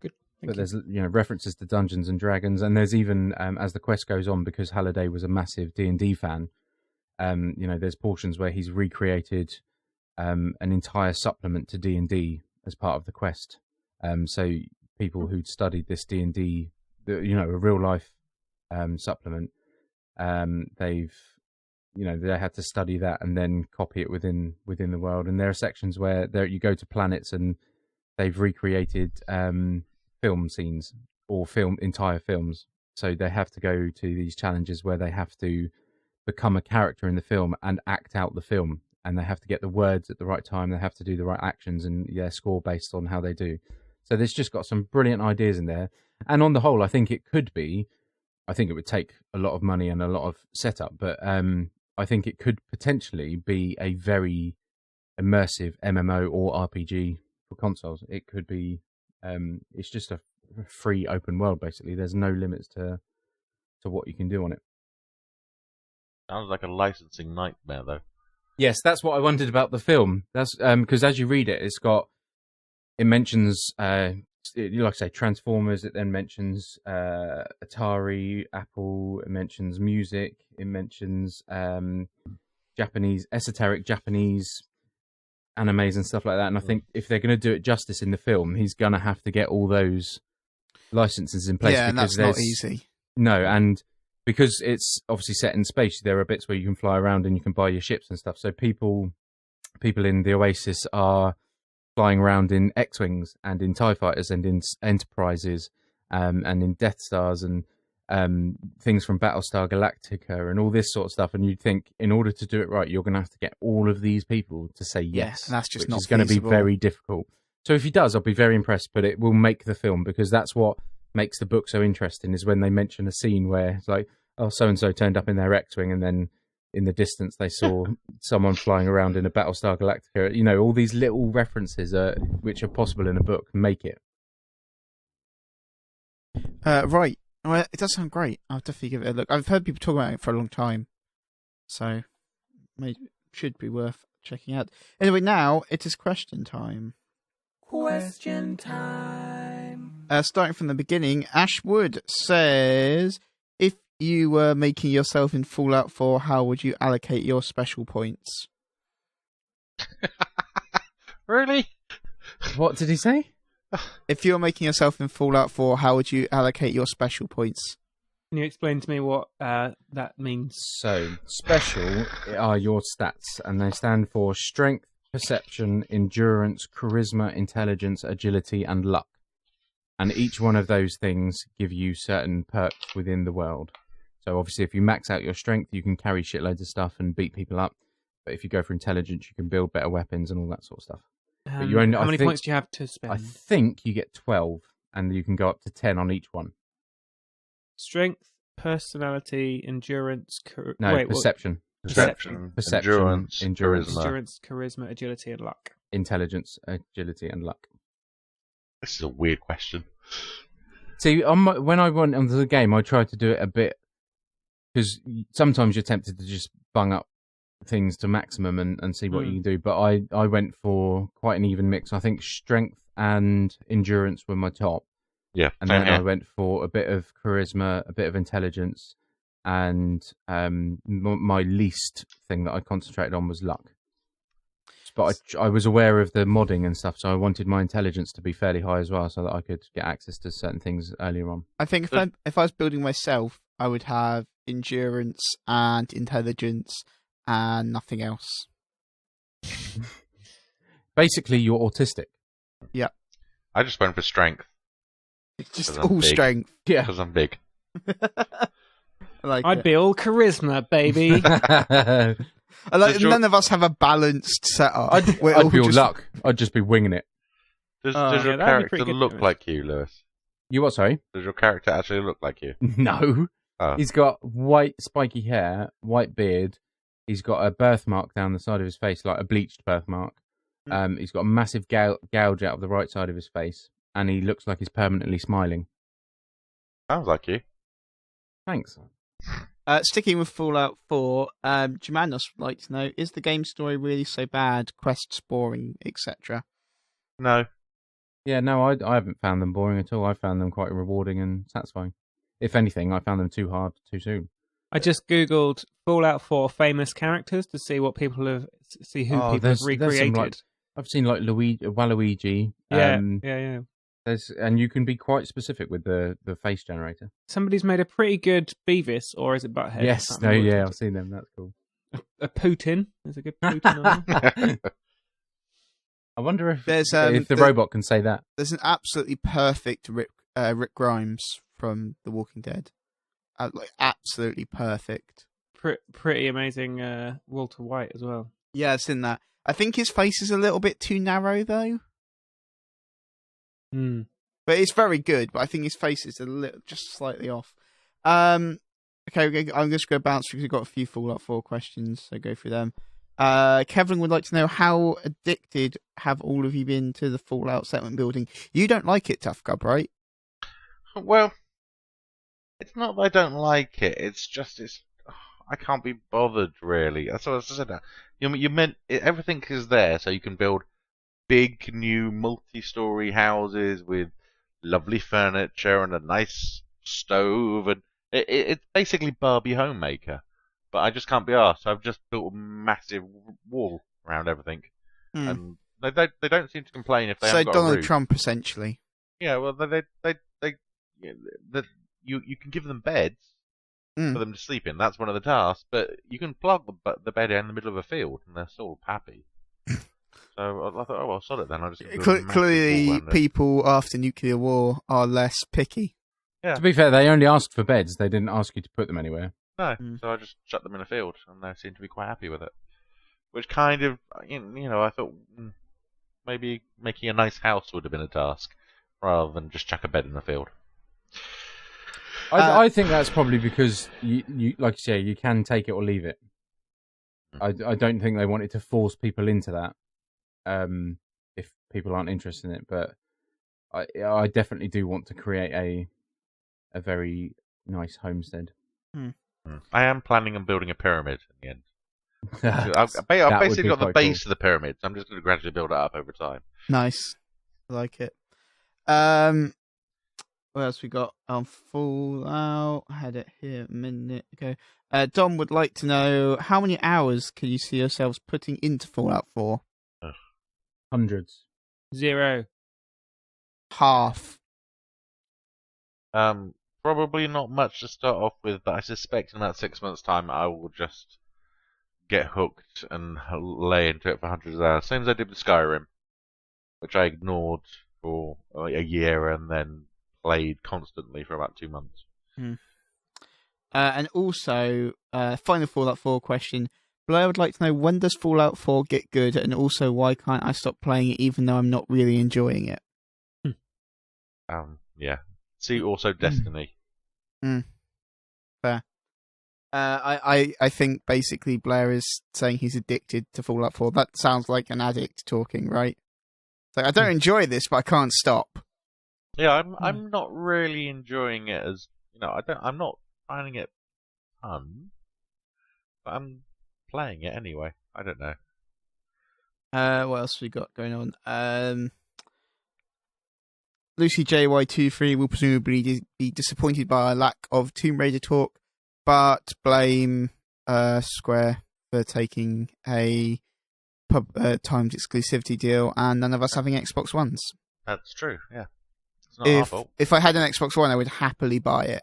Good. But there's references to Dungeons and Dragons, and there's even as the quest goes on, because Halliday was a massive D&D fan. There's portions where he's recreated an entire supplement to D&D as part of the quest. So people who'd studied this D&D, a real life supplement, they had to study that and then copy it within the world. And there are sections where you go to planets and they've recreated film scenes or entire films. So they have to go to these challenges where they have to become a character in the film and act out the film. And they have to get the words at the right time. They have to do the right actions and score based on how they do. So there's just got some brilliant ideas in there. And on the whole, I think it would take a lot of money and a lot of setup, but I think it could potentially be a very immersive MMO or RPG for consoles. It could be, it's just a free open world, basically. There's no limits to what you can do on it. Sounds like a licensing nightmare, though. Yes, that's what I wondered about the film. That's because as you read it, it mentions, like I say, Transformers. It then mentions Atari, Apple. It mentions music. It mentions esoteric Japanese animes and stuff like that. And I think if they're going to do it justice in the film, he's going to have to get all those licenses in place. Yeah, and that's not easy. No, and because it's obviously set in space, there are bits where you can fly around and you can buy your ships and stuff. So people in the Oasis are flying around in X-Wings and in TIE Fighters and in Enterprises and in Death Stars and things from Battlestar Galactica and all this sort of stuff. And you'd think in order to do it right, you're going to have to get all of these people to say yes. That's just which not is going to be very difficult. So if he does, I'll be very impressed, but it will make the film, because that's what makes the book so interesting, is when they mention a scene where it's like, oh, so-and-so turned up in their X-Wing and then in the distance they saw someone flying around in a Battlestar Galactica. All these little references which are possible in a book make it. Right. Well, it does sound great. I'll definitely give it a look. I've heard people talk about it for a long time, so should be worth checking out. Anyway, now it is question time. Question time. Starting from the beginning, Ashwood says, if you were making yourself in Fallout 4, how would you allocate your special points? Really? What did he say? If you're making yourself in Fallout 4, how would you allocate your special points? Can you explain to me what that means? So, special are your stats, and they stand for strength, perception, endurance, charisma, intelligence, agility, and luck. And each one of those things give you certain perks within the world. So obviously if you max out your strength, you can carry shitloads of stuff and beat people up. But if you go for intelligence, you can build better weapons and all that sort of stuff. But you only, how many points do you have to spend? I think you get 12, and you can go up to 10 on each one. Strength, personality, endurance... perception. Perception, endurance, charisma, agility, and luck. Intelligence, agility, and luck. This is a weird question. See, when I went onto the game, I tried to do it a bit, because sometimes you're tempted to just bung up things to maximum and see what you can do. But I went for quite an even mix. I think strength and endurance were my top. Yeah. And then I went for a bit of charisma, a bit of intelligence, and my least thing that I concentrated on was luck. but I was aware of the modding and stuff, so I wanted my intelligence to be fairly high as well, so that I could get access to certain things earlier on. I think if I was building myself, I would have endurance and intelligence and nothing else. Basically, you're autistic. Yeah. I just went for strength. Just all strength. Yeah. Because I'm big. I'd be all charisma, baby. None of us have a balanced setup. I'd be all luck. I'd just be winging it. Does your character look like you, Lewis? You what, sorry? Does your character actually look like you? No. Oh. He's got white spiky hair, white beard. He's got a birthmark down the side of his face, like a bleached birthmark. He's got a massive gouge out of the right side of his face, and he looks like he's permanently smiling. Sounds like you. Thanks. Sticking with Fallout 4, Jamanos would like to know, is the game story really so bad, quests boring, etc.? No. Yeah, no, I haven't found them boring at all. I found them quite rewarding and satisfying. If anything, I found them too hard too soon. I just googled Fallout 4 famous characters to see what people have people have recreated. I've seen like Waluigi. Yeah. And you can be quite specific with the face generator. Somebody's made a pretty good Beavis, or is it Butthead? Yes, I've seen them. That's cool. A Putin. There's a good Putin on there. I wonder if the robot can say that. There's an absolutely perfect Rick Grimes from The Walking Dead. Absolutely perfect. Pretty amazing Walter White as well. Yeah, I've seen that. I think his face is a little bit too narrow, though. But it's very good, but I think his face is just slightly off. Okay, I'm just going to bounce because we've got a few Fallout 4 questions, so go through them. Kevin would like to know, how addicted have all of you been to the Fallout settlement building? You don't like it, Tuffcub, right? Well, it's not that I don't like it. It's just I can't be bothered, really. That's what I said. You meant everything is there, so you can build big new multi-story houses with lovely furniture and a nice stove, and it's basically Barbie Homemaker. But I just can't be arsed. I've just built a massive wall around everything, and they don't seem to complain if they haven't got a roof. So Donald Trump, essentially. Yeah, well, you can give them beds for them to sleep in. That's one of the tasks. But you can plug the bed in the middle of a field, and they're still happy. So I thought, oh well, sod it then. I just clearly people after nuclear war are less picky. Yeah. To be fair, they only asked for beds. They didn't ask you to put them anywhere. No, so I just shut them in a field, and they seem to be quite happy with it. Which kind of, I thought maybe making a nice house would have been a task, rather than just chuck a bed in the field. I think that's probably because you like you say, you can take it or leave it. I don't think they wanted to force people into that. If people aren't interested in it, but I definitely do want to create a very nice homestead. I am planning on building a pyramid in the end. I've basically got the base of the pyramid, so I'm just going to gradually build it up over time. Nice. I like it. What else we got on Fallout? I had it here a minute ago. Dom would like to know, how many hours can you see yourselves putting into Fallout 4? Hundreds. 0. Half. Probably not much to start off with, but I suspect in about 6 months' time I will just get hooked and lay into it for hundreds of hours. Same as I did with Skyrim, which I ignored for a year and then played constantly for about 2 months. And also, final Fallout 4 question. Blair would like to know, when does Fallout 4 get good, and also why can't I stop playing it even though I'm not really enjoying it? Yeah. See also Destiny. Fair. I think basically Blair is saying he's addicted to Fallout 4. That sounds like an addict talking, right? It's like, I don't enjoy this, but I can't stop. Yeah, I'm not really enjoying it as I'm not finding it fun, but I'm playing it anyway. I don't know. What else we got going on? Lucy JY23 will presumably be disappointed by a lack of Tomb Raider talk, but blame Square for taking a timed exclusivity deal, and none of us having Xbox Ones. That's true, yeah. It's not our fault. If I had an Xbox One, I would happily buy it.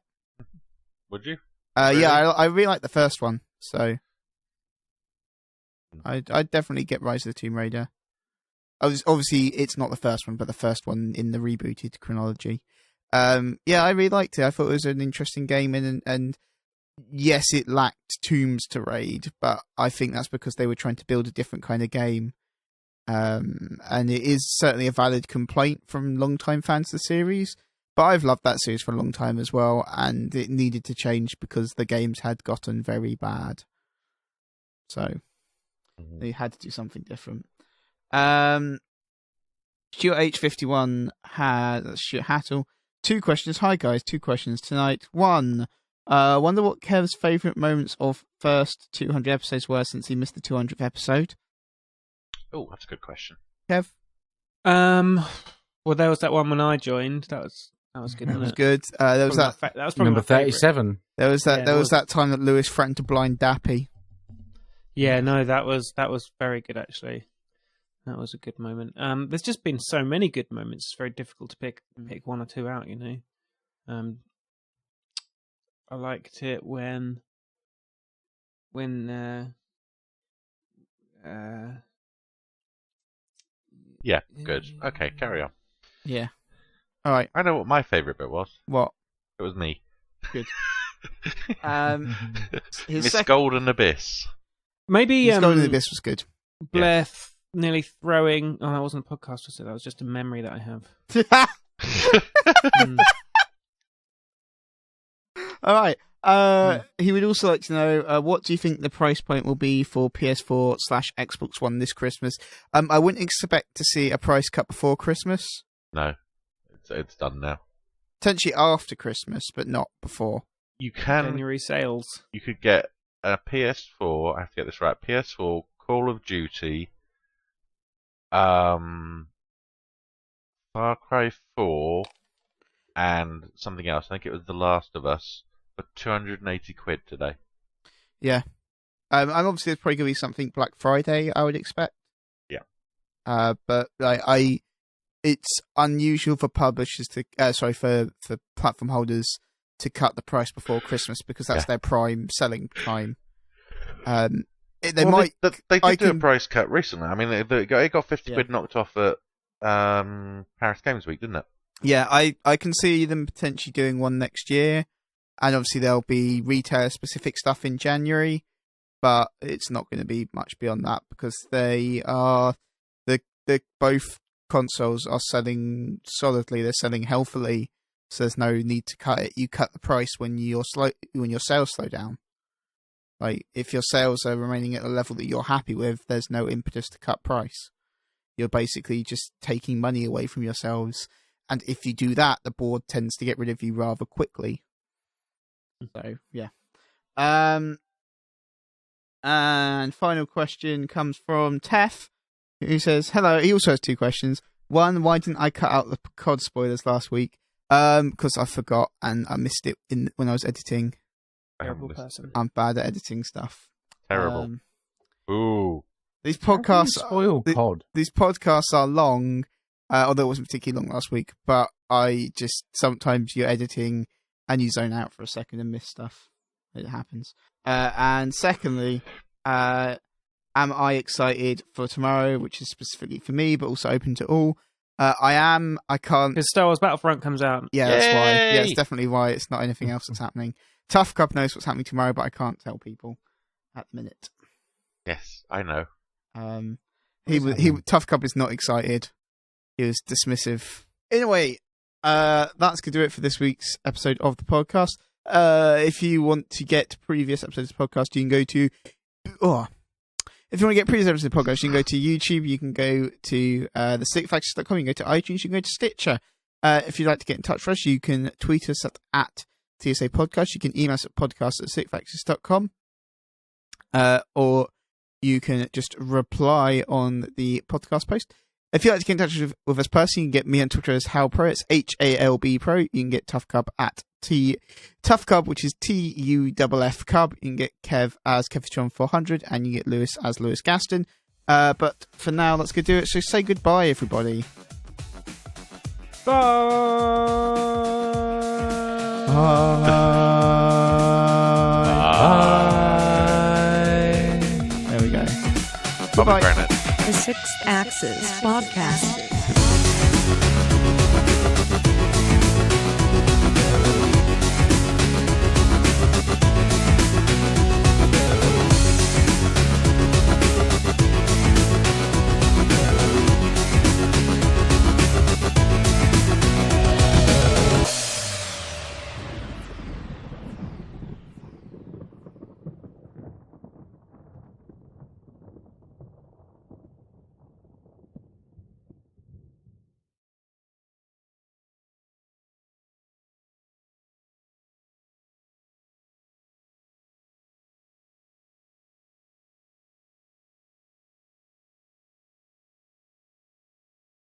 Would you? Really? Yeah, I really like the first one, so I'd definitely get Rise of the Tomb Raider. Obviously, it's not the first one, but the first one in the rebooted chronology. Yeah, I really liked it. I thought it was an interesting game, and yes, it lacked tombs to raid, but I think that's because they were trying to build a different kind of game. And it is certainly a valid complaint from long-time fans of the series, but I've loved that series for a long time as well, and it needed to change because the games had gotten very bad. So they had to do something different. Stuart H51 had Stuart Hattle. 2 questions. Hi guys, 2 questions tonight. 1, wonder what Kev's favourite moments of first 200 episodes were since he missed the 200th episode. Oh, that's a good question. Kev? Well, there was that one when I joined. That was good. That was good. There was that was probably number 37. There was that time that Lewis threatened to blind Dappy. Yeah, no, that was very good actually. That was a good moment. There's just been so many good moments. It's very difficult to pick 1 or 2 out. I liked it when. Yeah, good. Okay, carry on. Yeah. All right. I know what my favourite bit was. What? It was me. Good. Miss Golden Abyss. Maybe Miss Golden Abyss was good. Blair nearly throwing. Oh, that wasn't a podcast, was it? That was just a memory that I have. All right. He would also like to know, what do you think the price point will be for PS4/Xbox One this Christmas? I wouldn't expect to see a price cut before Christmas. No, it's done now. Potentially after Christmas, but not before. You can January sales. You could get a PS4. I have to get this right. PS4, Call of Duty, Far Cry 4, and something else. I think it was The Last of Us. For 280 quid today. Yeah. And obviously there's probably going to be something Black Friday, I would expect. Yeah. But it's unusual for publishers to, for platform holders to cut the price before Christmas because that's their prime selling time. They did do a price cut recently. I mean, it got 50 quid knocked off at Paris Games Week, didn't it? Yeah, I can see them potentially doing one next year. And obviously there'll be retailer-specific stuff in January, but it's not going to be much beyond that because they are both consoles are selling solidly. They're selling healthily, so there's no need to cut it. You cut the price when your sales slow down. Like if your sales are remaining at a level that you're happy with, there's no impetus to cut price. You're basically just taking money away from yourselves, and if you do that, the board tends to get rid of you rather quickly. So, yeah. And final question comes from Tef, who says, hello, he also has 2 questions. 1, why didn't I cut out the COD spoilers last week? Because I forgot and I missed it when I was editing. Terrible person. I'm bad at editing stuff. Terrible. Ooh. These podcasts spoil COD. These podcasts are long, although it wasn't particularly long last week, but I just, sometimes you're editing and you zone out for a second and miss stuff. It happens. And secondly, am I excited for tomorrow, which is specifically for me, but also open to all? I am. I can't. Because Star Wars Battlefront comes out. Yeah, that's why. Yeah, it's definitely why. It's not anything else that's happening. Tuffcub knows what's happening tomorrow, but I can't tell people at the minute. Yes, I know. Tuffcub is not excited. He was dismissive. Anyway, that's going to do it for this week's episode of the podcast. If you want to get previous episodes of the podcast, you can go to... If you want to get previous episodes of the podcast, you can go to YouTube, you can go to TheSixthAxis.com, you can go to iTunes, you can go to Stitcher. If you'd like to get in touch with us, you can tweet us at TSA Podcast. You can email us at podcast@TheSixthAxis.com. Or you can just reply on the podcast post. If you'd like to get in touch with us personally, you can get me on Twitter as HalPro. It's HALB Pro. You can get Tuffcub at Tuffcub, which is TUFF Cub. You can get Kev as KevFitron400, and you get Lewis as Lewis Gaston. But for now, let's go do it. So say goodbye, everybody. Bye. There we go. Bye. Bye. The Sixth Axis podcast.